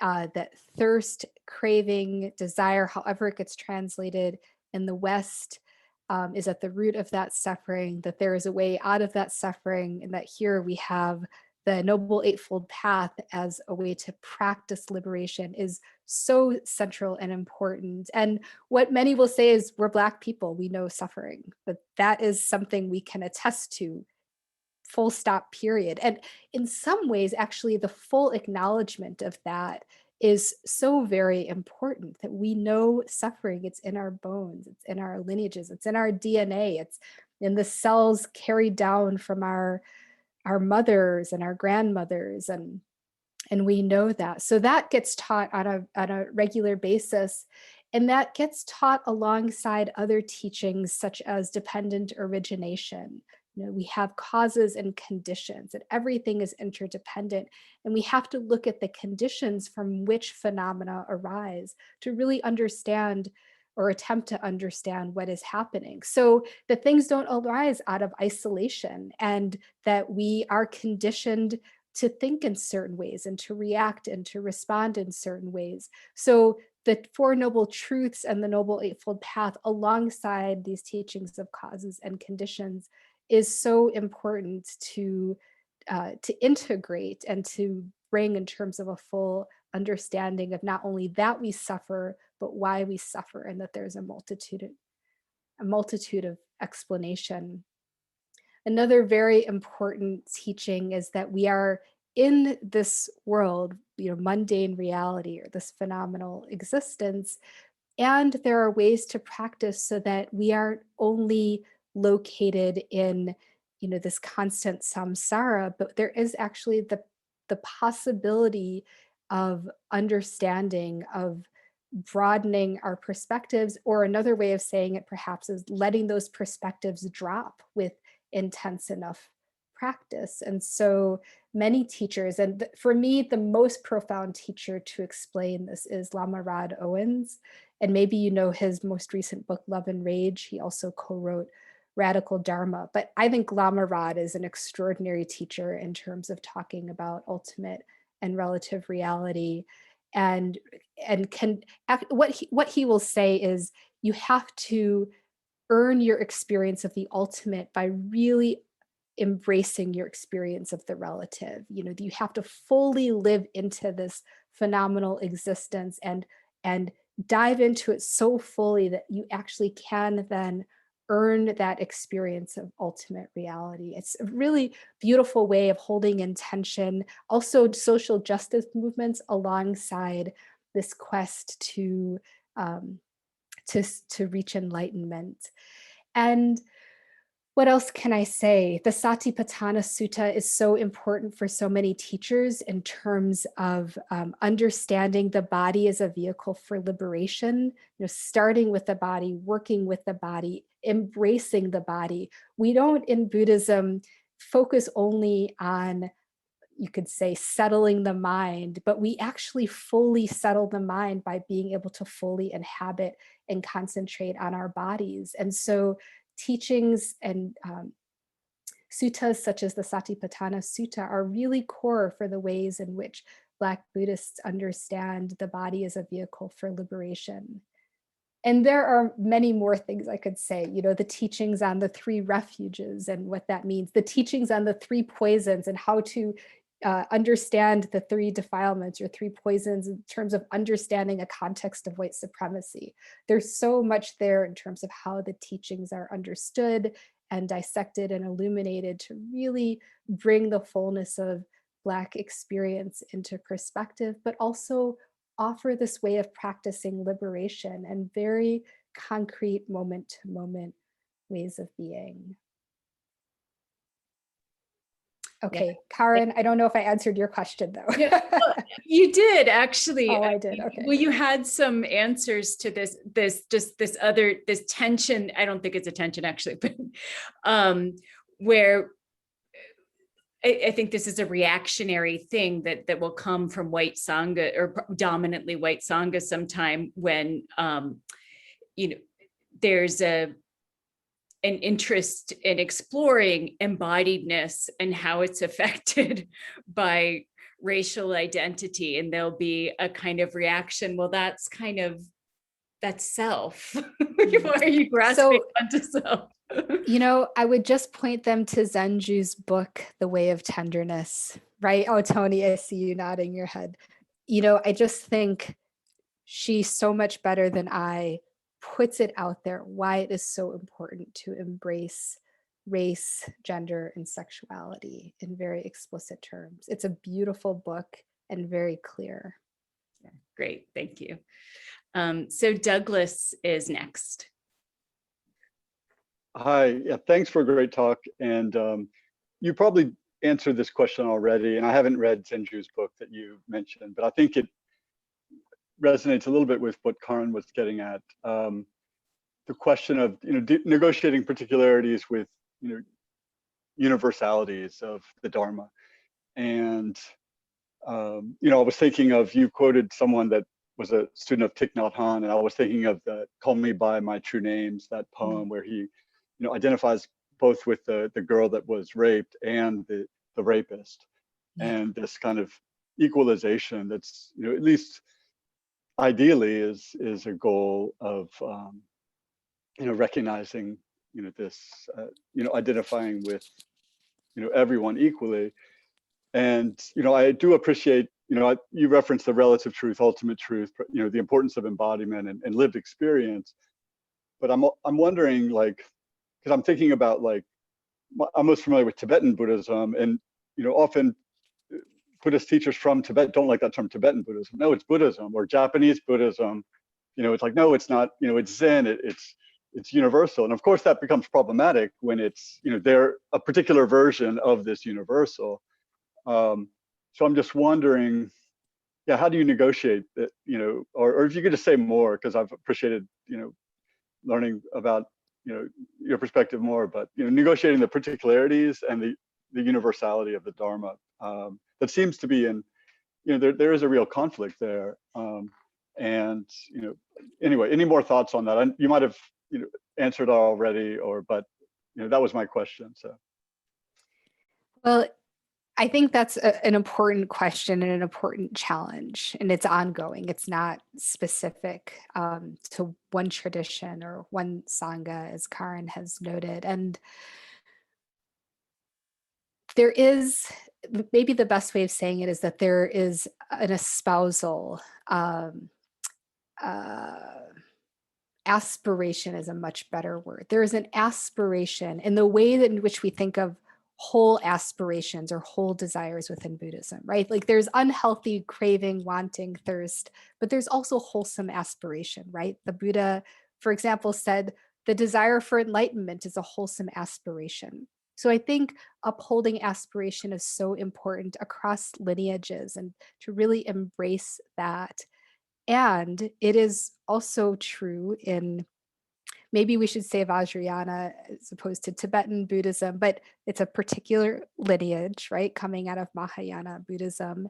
that thirst, craving, desire, however it gets translated in the West, is at the root of that suffering, that there is a way out of that suffering, and that here we have the Noble Eightfold Path as a way to practice liberation is so central and important. And what many will say is, we're Black people, we know suffering, but that is something we can attest to, full stop, period. And in some ways, actually, the full acknowledgement of that is so very important, that we know suffering. It's in our bones, it's in our lineages, it's in our DNA, it's in the cells carried down from our mothers and our grandmothers, and we know that. So that gets taught on a regular basis, and that gets taught alongside other teachings such as dependent origination. We have causes and conditions, and everything is interdependent, and we have to look at the conditions from which phenomena arise to really understand or attempt to understand what is happening, so that things don't arise out of isolation, and that we are conditioned to think in certain ways and to react and to respond in certain ways. So the Four Noble Truths and the Noble Eightfold Path alongside these teachings of causes and conditions is so important to integrate and to bring in terms of a full understanding of not only that we suffer, but why we suffer, and that there's a multitude of explanation. Another very important teaching is that we are in this world, mundane reality, or this phenomenal existence, and there are ways to practice so that we aren't only located in, this constant samsara, but there is actually the possibility of understanding, of broadening our perspectives, or another way of saying it perhaps is letting those perspectives drop with intense enough practice. And so many teachers, and for me, the most profound teacher to explain this is Lama Rod Owens. And maybe you know his most recent book, Love and Rage. He also co-wrote Radical Dharma. But I think Lama Rod is an extraordinary teacher in terms of talking about ultimate and relative reality. And what he will say is, you have to earn your experience of the ultimate by really embracing your experience of the relative. You have to fully live into this phenomenal existence and dive into it so fully that you actually can then earn that experience of ultimate reality. It's a really beautiful way of holding intention, also social justice movements alongside this quest to reach enlightenment. And what else can I say? The Satipatthana Sutta is so important for so many teachers in terms of understanding the body as a vehicle for liberation, starting with the body, working with the body, embracing the body. We don't in Buddhism focus only on, you could say, settling the mind, but we actually fully settle the mind by being able to fully inhabit and concentrate on our bodies. And so teachings and suttas such as the Satipatthana Sutta are really core for the ways in which Black Buddhists understand the body as a vehicle for liberation. And there are many more things I could say, the teachings on the 3 refuges and what that means, the teachings on the 3 poisons and how to understand the 3 defilements or 3 poisons in terms of understanding a context of white supremacy. There's so much there in terms of how the teachings are understood and dissected and illuminated to really bring the fullness of Black experience into perspective, but also offer this way of practicing liberation and very concrete moment-to-moment ways of being. Okay, yeah. Karen, I don't know if I answered your question though. Yeah, well, you did actually. Oh, I did. Okay. Well, you had some answers to this tension. I don't think it's a tension actually, but where I think this is a reactionary thing that will come from white Sangha, or dominantly white Sangha sometime, when there's an interest in exploring embodiedness and how it's affected by racial identity. And there'll be a kind of reaction. Well, that's self. Why are you grasping onto self? I would just point them to Zenju's book, The Way of Tenderness, right? Oh, Tony, I see you nodding your head. I just think she's so much better than I puts it out there why it is so important to embrace race, gender, and sexuality in very explicit terms. It's a beautiful book and very clear. Yeah, great, thank you. So Douglas is next. Hi, yeah, thanks for a great talk. And you probably answered this question already, and I haven't read Zenju's book that you mentioned, but I think it resonates a little bit with what Karen was getting at. The question of negotiating particularities with universalities of the Dharma. And I was thinking of, you quoted someone that was a student of Thich Nhat Hanh, and I was thinking of the Call Me By My True Names, that poem where he identifies both with the girl that was raped and the rapist, and this kind of equalization that's at least ideally is a goal of recognizing this identifying with everyone equally. And I do appreciate you referenced the relative truth, ultimate truth, the importance of embodiment and lived experience. But I'm wondering, like, because I'm thinking about, like, I'm most familiar with Tibetan Buddhism, and often Buddhist teachers from Tibet don't like that term Tibetan Buddhism. No, it's Buddhism. Or Japanese Buddhism. It's like, no, it's not. It's Zen. It's universal. And of course, that becomes problematic when it's they're a particular version of this universal. So I'm just wondering, yeah, how do you negotiate that? Or if you could just say more, because I've appreciated learning about your perspective more, but negotiating the particularities and the universality of the Dharma. That seems to be there is a real conflict there. And anyway, any more thoughts on that? You might have answered already, but that was my question. So, well, I think that's an important question and an important challenge, and it's ongoing. It's not specific to one tradition or one Sangha, as Karin has noted. And there is, maybe the best way of saying it is that there is an espousal. Aspiration is a much better word. There is an aspiration in the way that in which we think of whole aspirations or whole desires within Buddhism, right? Like there's unhealthy craving, wanting, thirst, but there's also wholesome aspiration, right? The Buddha, for example, said the desire for enlightenment is a wholesome aspiration. So I think upholding aspiration is so important across lineages, and to really embrace that. And it is also true in, maybe we should say Vajrayana as opposed to Tibetan Buddhism, but it's a particular lineage, right? Coming out of Mahayana Buddhism.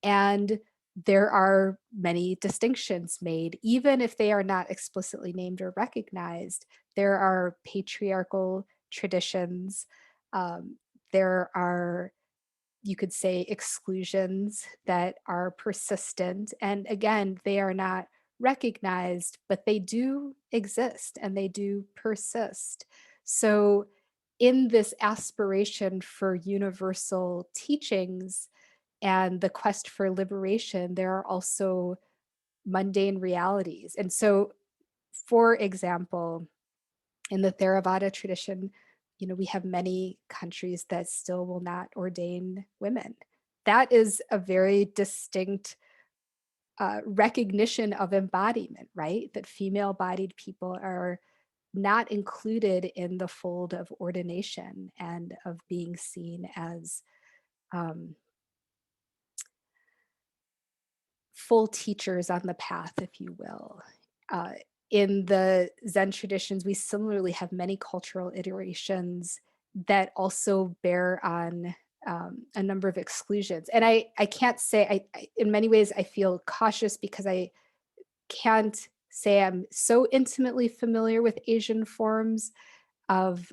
And there are many distinctions made, even if they are not explicitly named or recognized. There are patriarchal traditions. There are, you could say, exclusions that are persistent. And again, they are not recognized, but they do exist and they do persist. So in this aspiration for universal teachings and the quest for liberation, there are also mundane realities. And so, for example, in the Theravada tradition, we have many countries that still will not ordain women. That is a very distinct recognition of embodiment, right? That female-bodied people are not included in the fold of ordination and of being seen as full teachers on the path, if you will. In the Zen traditions, we similarly have many cultural iterations that also bear on a number of exclusions. And I can't say, in many ways, I feel cautious because I can't say I'm so intimately familiar with Asian forms of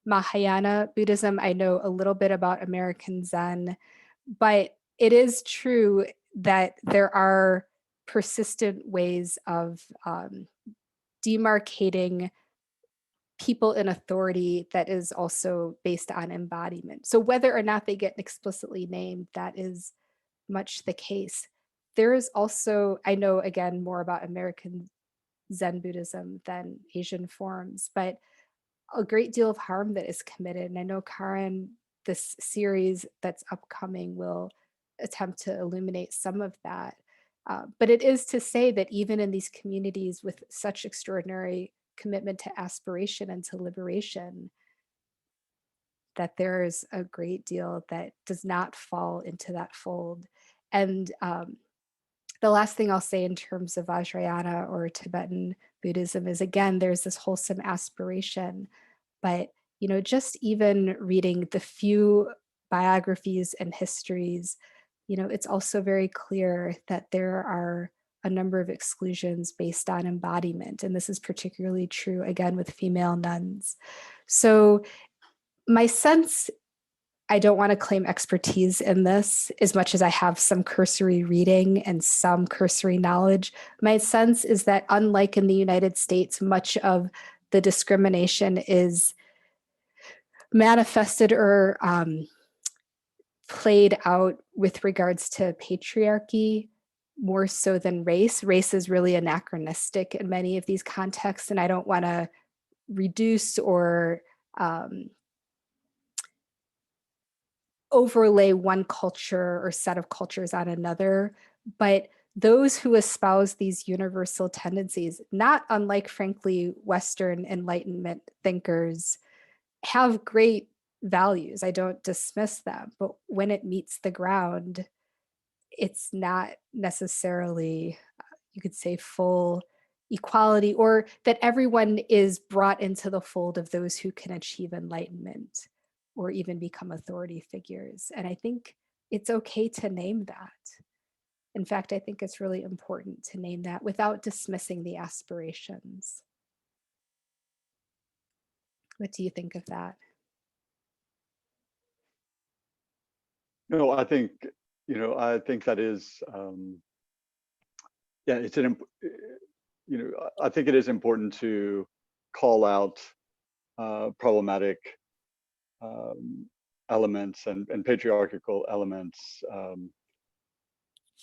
Mahayana Buddhism. I know a little bit about American Zen, but it is true that there are persistent ways of demarcating people in authority that is also based on embodiment. So whether or not they get explicitly named, that is much the case. There is also, I know again more about American Zen Buddhism than Asian forms, but a great deal of harm that is committed. And I know Karin, this series that's upcoming, will attempt to illuminate some of that. But it is to say that even in these communities with such extraordinary commitment to aspiration and to liberation, that there is a great deal that does not fall into that fold. And the last thing I'll say in terms of Vajrayana or Tibetan Buddhism is, again, there's this wholesome aspiration, but just even reading the few biographies and histories, it's also very clear that there are a number of exclusions based on embodiment. And this is particularly true, again, with female nuns. So my sense, I don't want to claim expertise in this as much as I have some cursory reading and some cursory knowledge. My sense is that, unlike in the United States, much of the discrimination is manifested or played out with regards to patriarchy more so than race. Race is really anachronistic in many of these contexts, and I don't want to reduce or overlay one culture or set of cultures on another, but those who espouse these universal tendencies, not unlike, frankly, Western Enlightenment thinkers, have great values. I don't dismiss them, but when it meets the ground, it's not necessarily, you could say, full equality, or that everyone is brought into the fold of those who can achieve enlightenment or even become authority figures. And I think it's okay to name that. In fact, I think it's really important to name that without dismissing the aspirations. What do you think of that? No, I think, I think that is, yeah, it's I think it is important to call out problematic elements and patriarchal elements,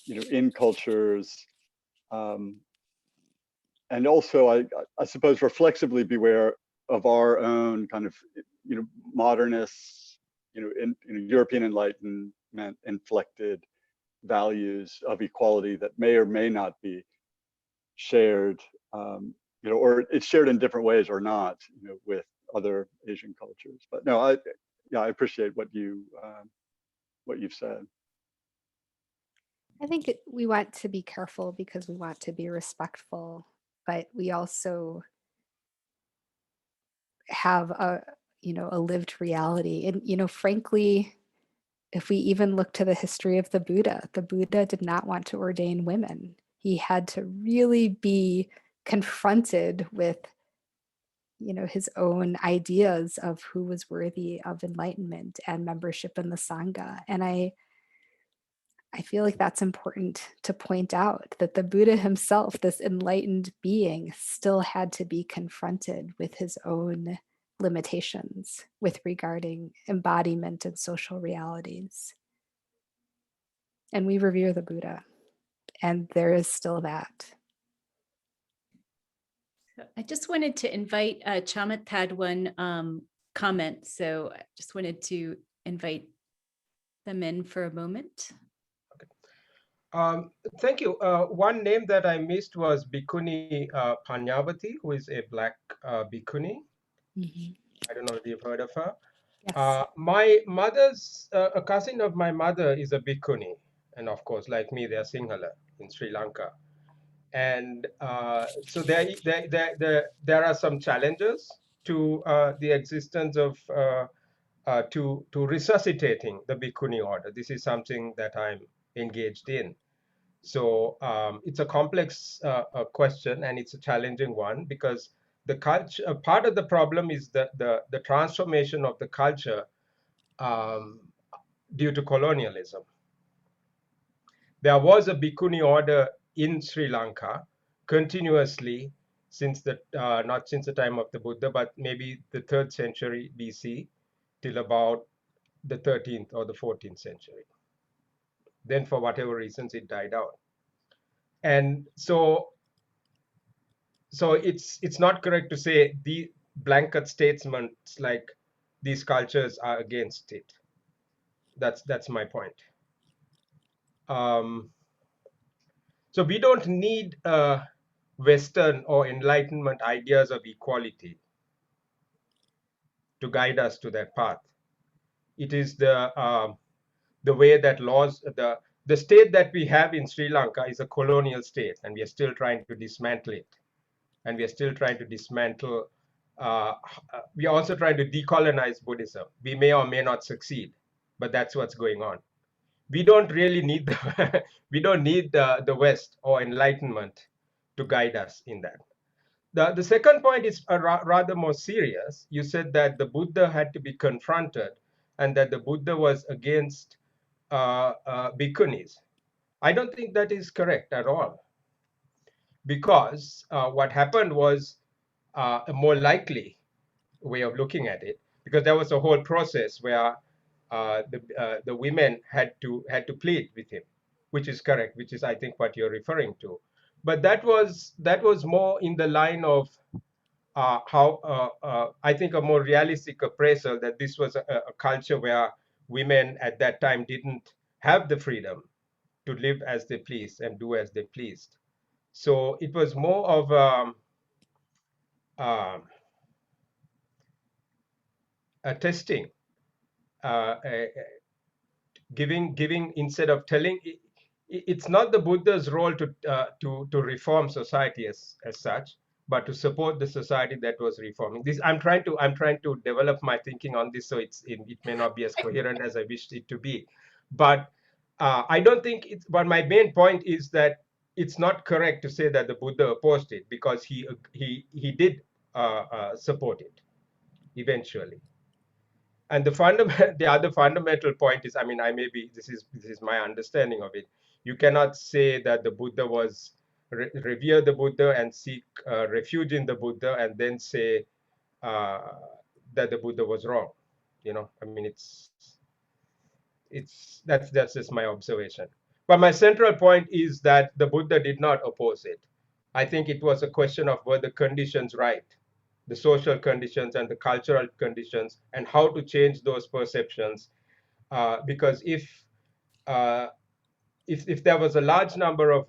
in cultures, and also I suppose reflexively beware of our own kind of modernists, in European Enlightenment inflected values of equality that may or may not be shared, or it's shared in different ways or not, with other Asian cultures. But no, I appreciate what you've said. I think we want to be careful because we want to be respectful, but we also have a lived reality. And frankly, if we even look to the history of the Buddha did not want to ordain women. He had to really be confronted with his own ideas of who was worthy of enlightenment and membership in the Sangha. And I feel like that's important to point out, that the Buddha himself, this enlightened being, still had to be confronted with his own limitations with regarding embodiment and social realities. And we revere the Buddha, and there is still that. I just wanted to invite, Chamath had one comment, so I just wanted to invite them in for a moment. Thank you. One name that I missed was Bhikkhuni Panyavati, who is a Black Bhikkhuni. Mm-hmm. I don't know if you've heard of her. Yes. My mother's, a cousin of my mother is a Bhikkhuni. And of course, like me, they're Sinhala in Sri Lanka. And so there are some challenges to the existence of, to resuscitating the Bhikkhuni order. This is something that I'm engaged in. So it's a complex question, and it's a challenging one, because the culture, part of the problem is the transformation of the culture due to colonialism. There was a Bhikkhuni order in Sri Lanka continuously since the not since the time of the Buddha, but maybe the 3rd century BC till about the 13th or the 14th century. Then for whatever reasons it died out. And so it's not correct to say the blanket statements like these cultures are against it. That's my point. So we don't need Western or Enlightenment ideas of equality to guide us to that path. It is the way that laws, the state that we have in Sri Lanka is a colonial state, and we are still trying to dismantle it. And we are still trying to dismantle, we are also trying to decolonize Buddhism. We may or may not succeed, but that's what's going on. We don't really need we don't need the West or Enlightenment to guide us in that. The second point is rather more serious. You said that the Buddha had to be confronted and that the Buddha was against bhikkhunis. I don't think that is correct at all. Because what happened was a more likely way of looking at it, because there was a whole process where the women had to plead with him, which is correct, which is I think what you're referring to. But that was more in the line of I think a more realistic appraisal that this was a culture where women at that time didn't have the freedom to live as they pleased and do as they pleased. So it was more of a testing, a giving instead of telling. It's not the Buddha's role to reform society as such, but to support the society that was reforming. This I'm trying to develop my thinking on this, so it may not be as coherent as I wished it to be, but I don't think it's. But my main point is that it's not correct to say that the Buddha opposed it, because he did support it eventually. And the other fundamental point is, I mean, this is my understanding of it. You cannot say that the Buddha was revere the Buddha and seek refuge in the Buddha, and then say that the Buddha was wrong. I mean, that's just my observation. But my central point is that the Buddha did not oppose it. I think it was a question of were the conditions right, the social conditions and the cultural conditions, and how to change those perceptions. Because if there was a large number of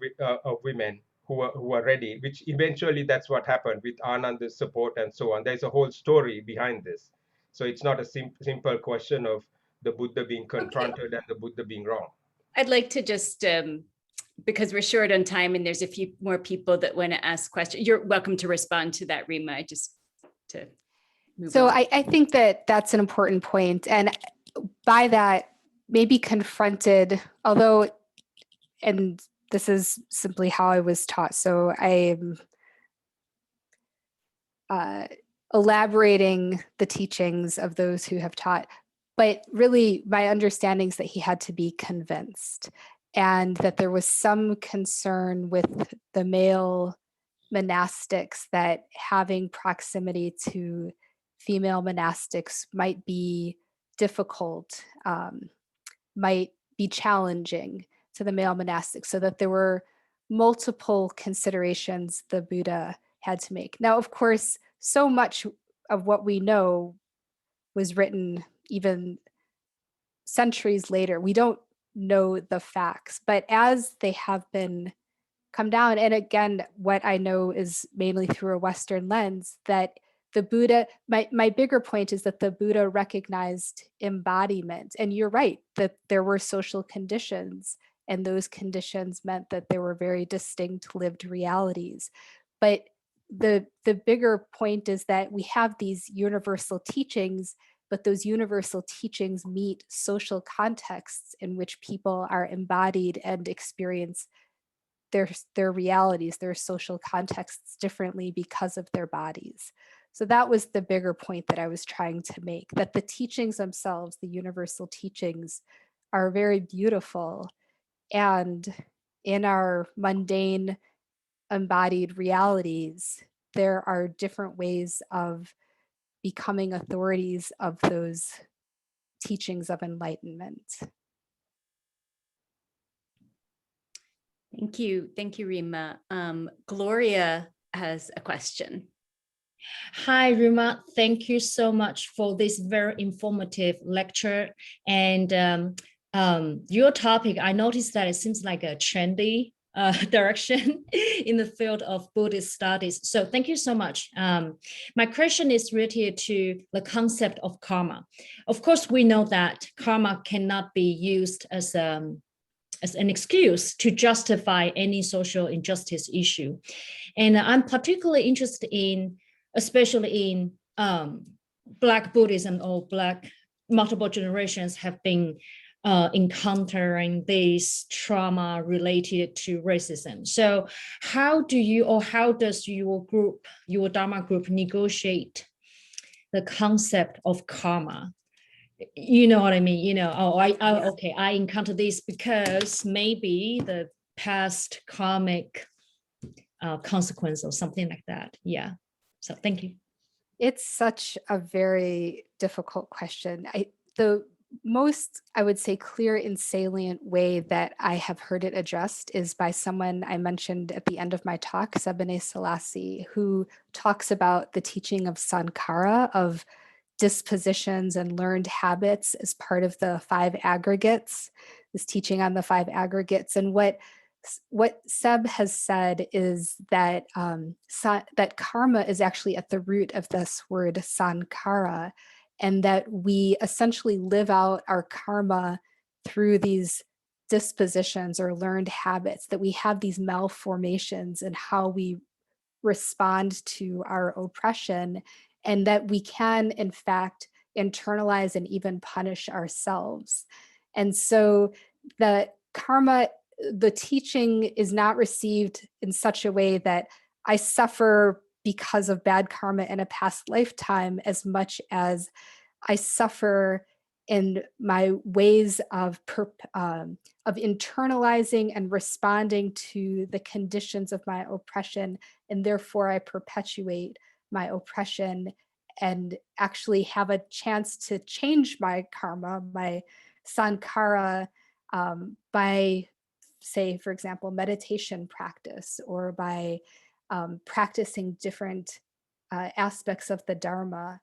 women who were ready, which eventually that's what happened with Ananda's support and so on. There's a whole story behind this. So it's not a simple question of the Buddha being confronted and the Buddha being wrong. I'd like to just, because we're short on time and there's a few more people that want to ask questions. You're welcome to respond to that, Rima. Just to move So on. I think that that's an important point. And by that, maybe confronted, although, and this is simply how I was taught. So I'm elaborating the teachings of those who have taught. But really, my understanding is that he had to be convinced, and that there was some concern with the male monastics that having proximity to female monastics might be difficult, might be challenging to the male monastics, so that there were multiple considerations the Buddha had to make. Now, of course, so much of what we know was written even centuries later. We don't know the facts, but as they have been come down, and again, what I know is mainly through a Western lens, that the Buddha, my bigger point is that the Buddha recognized embodiment. And you're right, that there were social conditions, and those conditions meant that there were very distinct lived realities. But the bigger point is that we have these universal teachings, but those universal teachings meet social contexts in which people are embodied and experience their realities, their social contexts differently because of their bodies. So that was the bigger point that I was trying to make, that the teachings themselves, the universal teachings, are very beautiful. And in our mundane embodied realities, there are different ways of becoming authorities of those teachings of enlightenment. Thank you, Rima. Gloria has a question. Hi, Rima. Thank you so much for this very informative lecture. And your topic, I noticed that it seems like a trendy direction in the field of Buddhist studies. So thank you so much. My question is related to the concept of karma. Of course, we know that karma cannot be used as an excuse to justify any social injustice issue. And I'm particularly interested in, especially in Black Buddhism or Black multiple generations have been encountering this trauma related to racism. So how do you, or how does your group, your Dharma group, negotiate the concept of karma? You know what I mean? You know, okay, I encountered this because maybe the past karmic consequence or something like that. Yeah. So thank you. It's such a very difficult question. The most, I would say, clear and salient way that I have heard it addressed is by someone I mentioned at the end of my talk, Sebene Selassie, who talks about the teaching of Sankara, of dispositions and learned habits as part of the 5 aggregates, this teaching on the 5 aggregates. And what Seb has said is that that karma is actually at the root of this word sankara, and that we essentially live out our karma through these dispositions or learned habits, that we have these malformations in how we respond to our oppression, and that we can, in fact, internalize and even punish ourselves. And so the karma, the teaching is not received in such a way that I suffer because of bad karma in a past lifetime, as much as I suffer in my ways of internalizing and responding to the conditions of my oppression, and therefore I perpetuate my oppression and actually have a chance to change my karma, my sankara, by, say, for example, meditation practice, or by practicing different aspects of the dharma.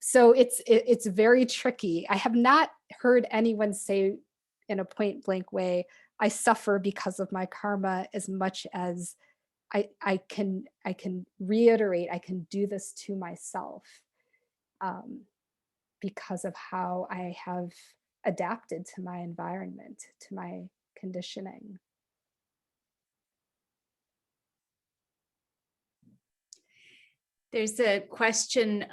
So it's very tricky. I have not heard anyone say in a point blank way, I suffer because of my karma, as much as I can reiterate, I can do this to myself because of how I have adapted to my environment, to my conditioning. There's a question,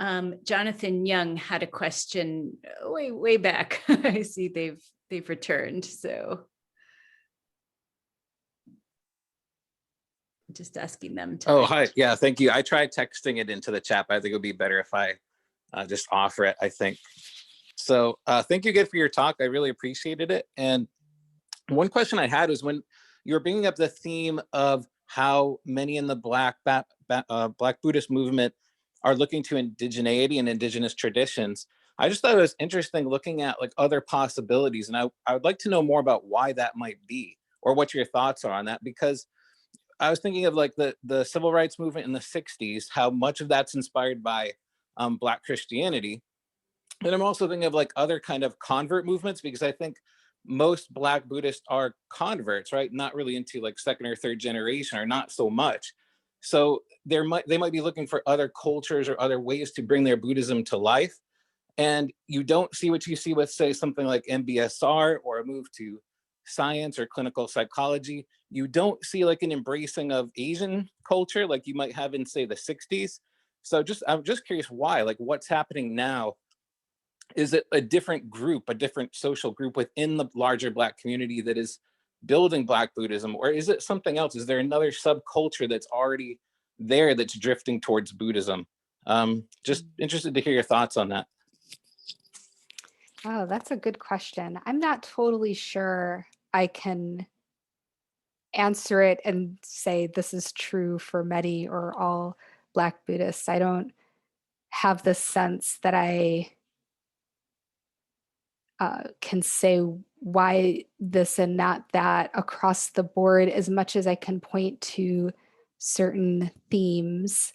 Jonathan Young had a question way back. I see they've returned, so just asking them to. Oh, hi. Yeah, thank you. I tried texting it into the chat, but I think it would be better if I just offer it, I think. So thank you again for your talk. I really appreciated it. And one question I had was, when you were bringing up the theme of how many in the Black Buddhist movement are looking to indigeneity and indigenous traditions, I just thought it was interesting looking at like other possibilities. And I would like to know more about why that might be, or what your thoughts are on that, because I was thinking of like the civil rights movement in the 60s, how much of that's inspired by Black Christianity. And I'm also thinking of like other kind of convert movements, because I think most Black Buddhists are converts, right? Not really into like 2nd or 3rd generation, or not so much. So they might be looking for other cultures or other ways to bring their Buddhism to life. And you don't see what you see with, say, something like MBSR or a move to science or clinical psychology. You don't see like an embracing of Asian culture like you might have in, say, the 60s. So I'm just curious why, like what's happening now? Is it a different group, a different social group within the larger Black community that is building Black Buddhism? Or is it something else? Is there another subculture that's already there that's drifting towards Buddhism? Just interested to hear your thoughts on that. Oh, that's a good question. I'm not totally sure I can answer it and say this is true for many or all Black Buddhists. I don't have the sense that I can say why this and not that across the board, as much as I can point to certain themes.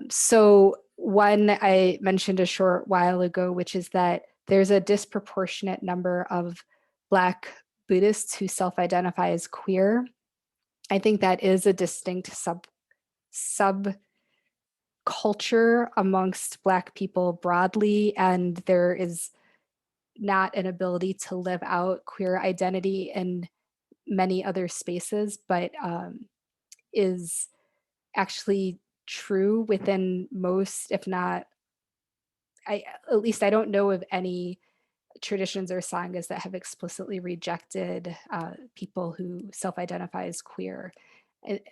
So one I mentioned a short while ago, which is that there's a disproportionate number of Black Buddhists who self-identify as queer. I think that is a distinct subculture amongst Black people broadly, and there is not an ability to live out queer identity in many other spaces, but is actually true within most, if not, at least I don't know of any traditions or sanghas that have explicitly rejected people who self-identify as queer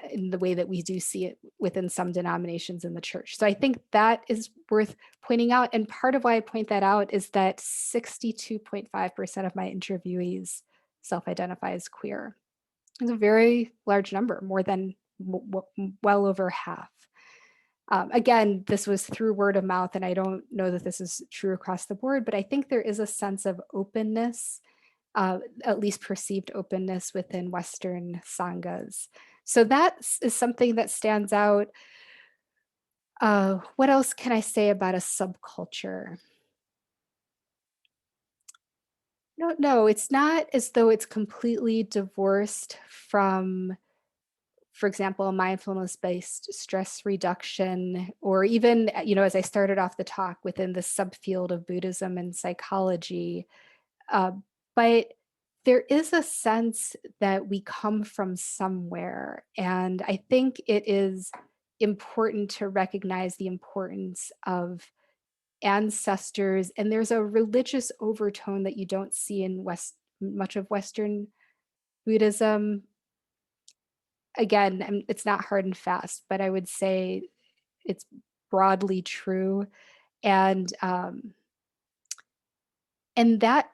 in the way that we do see it within some denominations in the church. So I think that is worth pointing out. And part of why I point that out is that 62.5% of my interviewees self-identify as queer. It's a very large number, more than well over half. Again, this was through word of mouth, and I don't know that this is true across the board, but I think there is a sense of openness, at least perceived openness within Western sanghas. So that is something that stands out. What else can I say about a subculture? No, it's not as though it's completely divorced from, for example, mindfulness-based stress reduction, or even, as I started off the talk, within the subfield of Buddhism and psychology. But there is a sense that we come from somewhere. And I think it is important to recognize the importance of ancestors. And there's a religious overtone that you don't see in much of Western Buddhism. Again, it's not hard and fast, but I would say it's broadly true. And that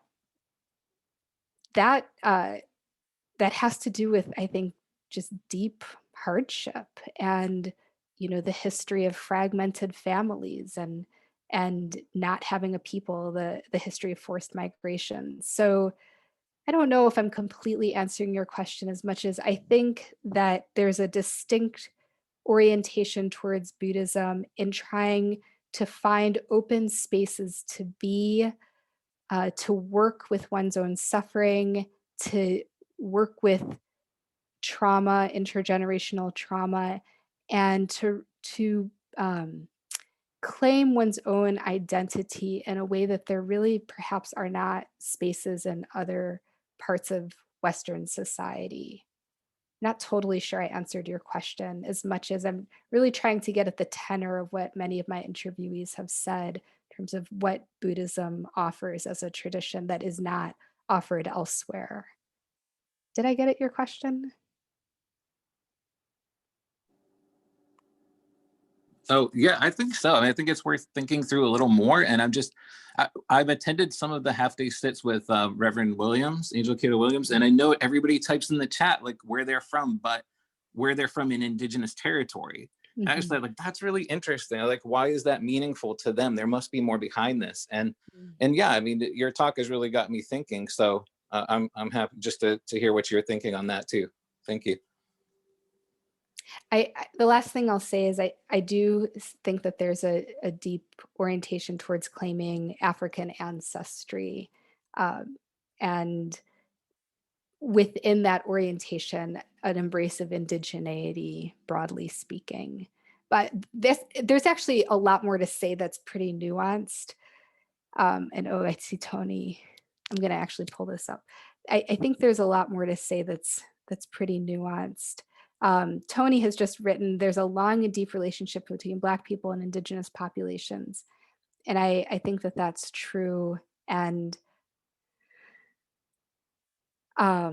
has to do with, I think, just deep hardship and, the history of fragmented families and not having a people, the history of forced migration. So I don't know if I'm completely answering your question, as much as I think that there's a distinct orientation towards Buddhism in trying to find open spaces to be, to work with one's own suffering, to work with trauma, intergenerational trauma, and to claim one's own identity in a way that there really perhaps are not spaces in other parts of Western society. Not totally sure I answered your question, as much as I'm really trying to get at the tenor of what many of my interviewees have said in terms of what Buddhism offers as a tradition that is not offered elsewhere. Did I get at your question? Oh, yeah, I think so. I think it's worth thinking through a little more. And I've attended some of the half-day sits with Reverend Williams, Angel Cato Williams, and I know everybody types in the chat like where they're from, but where they're from in indigenous territory. And I was like, that's really interesting. Like, why is that meaningful to them? There must be more behind this. And yeah, I mean, your talk has really got me thinking. So I'm happy just to hear what you're thinking on that too. Thank you. The last thing I'll say is I do think that there's a deep orientation towards claiming African ancestry, and within that orientation, an embrace of indigeneity, broadly speaking. But there's actually a lot more to say that's pretty nuanced. And I see Tony. I'm going to actually pull this up. I think there's a lot more to say that's pretty nuanced. Tony has just written, there's a long and deep relationship between Black people and indigenous populations. And I think that that's true. And I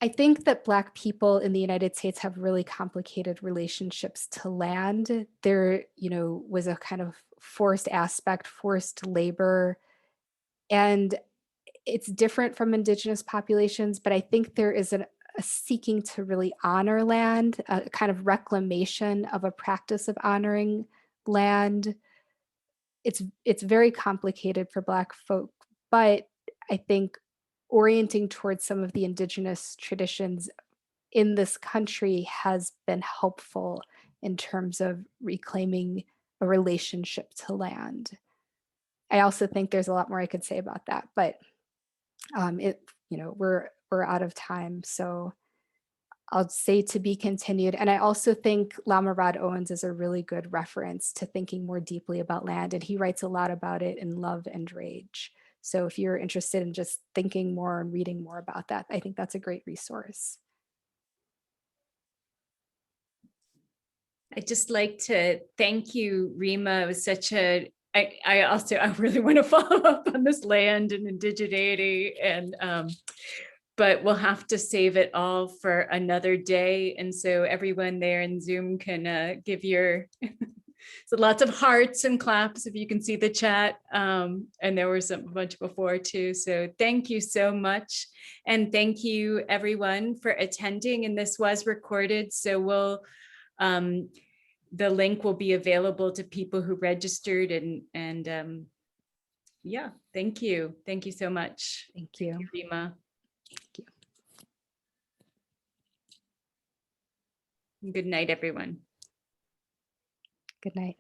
think that Black people in the United States have really complicated relationships to land. There, was a kind of forced aspect, forced labor, and it's different from indigenous populations, but I think there is a seeking to really honor land, a kind of reclamation of a practice of honoring land. It's very complicated for Black folk, but I think orienting towards some of the indigenous traditions in this country has been helpful in terms of reclaiming a relationship to land. I also think there's a lot more I could say about that, but we're out of time, so I'll say to be continued. And I also think Lama Rod Owens is a really good reference to thinking more deeply about land, and he writes a lot about it in Love and Rage. So if you're interested in just thinking more and reading more about that, I think that's a great resource. I'd just like to thank you, Rima. It was such I really want to follow up on this land and indigeneity, and but we'll have to save it all for another day. And so everyone there in Zoom can give your so lots of hearts and claps if you can see the chat. And there was a bunch before too. So thank you so much. And thank you everyone for attending. And this was recorded. So we'll the link will be available to people who registered, and yeah, thank you. Thank you so much. Thank you. Rima. Thank you. Good night, everyone. Good night.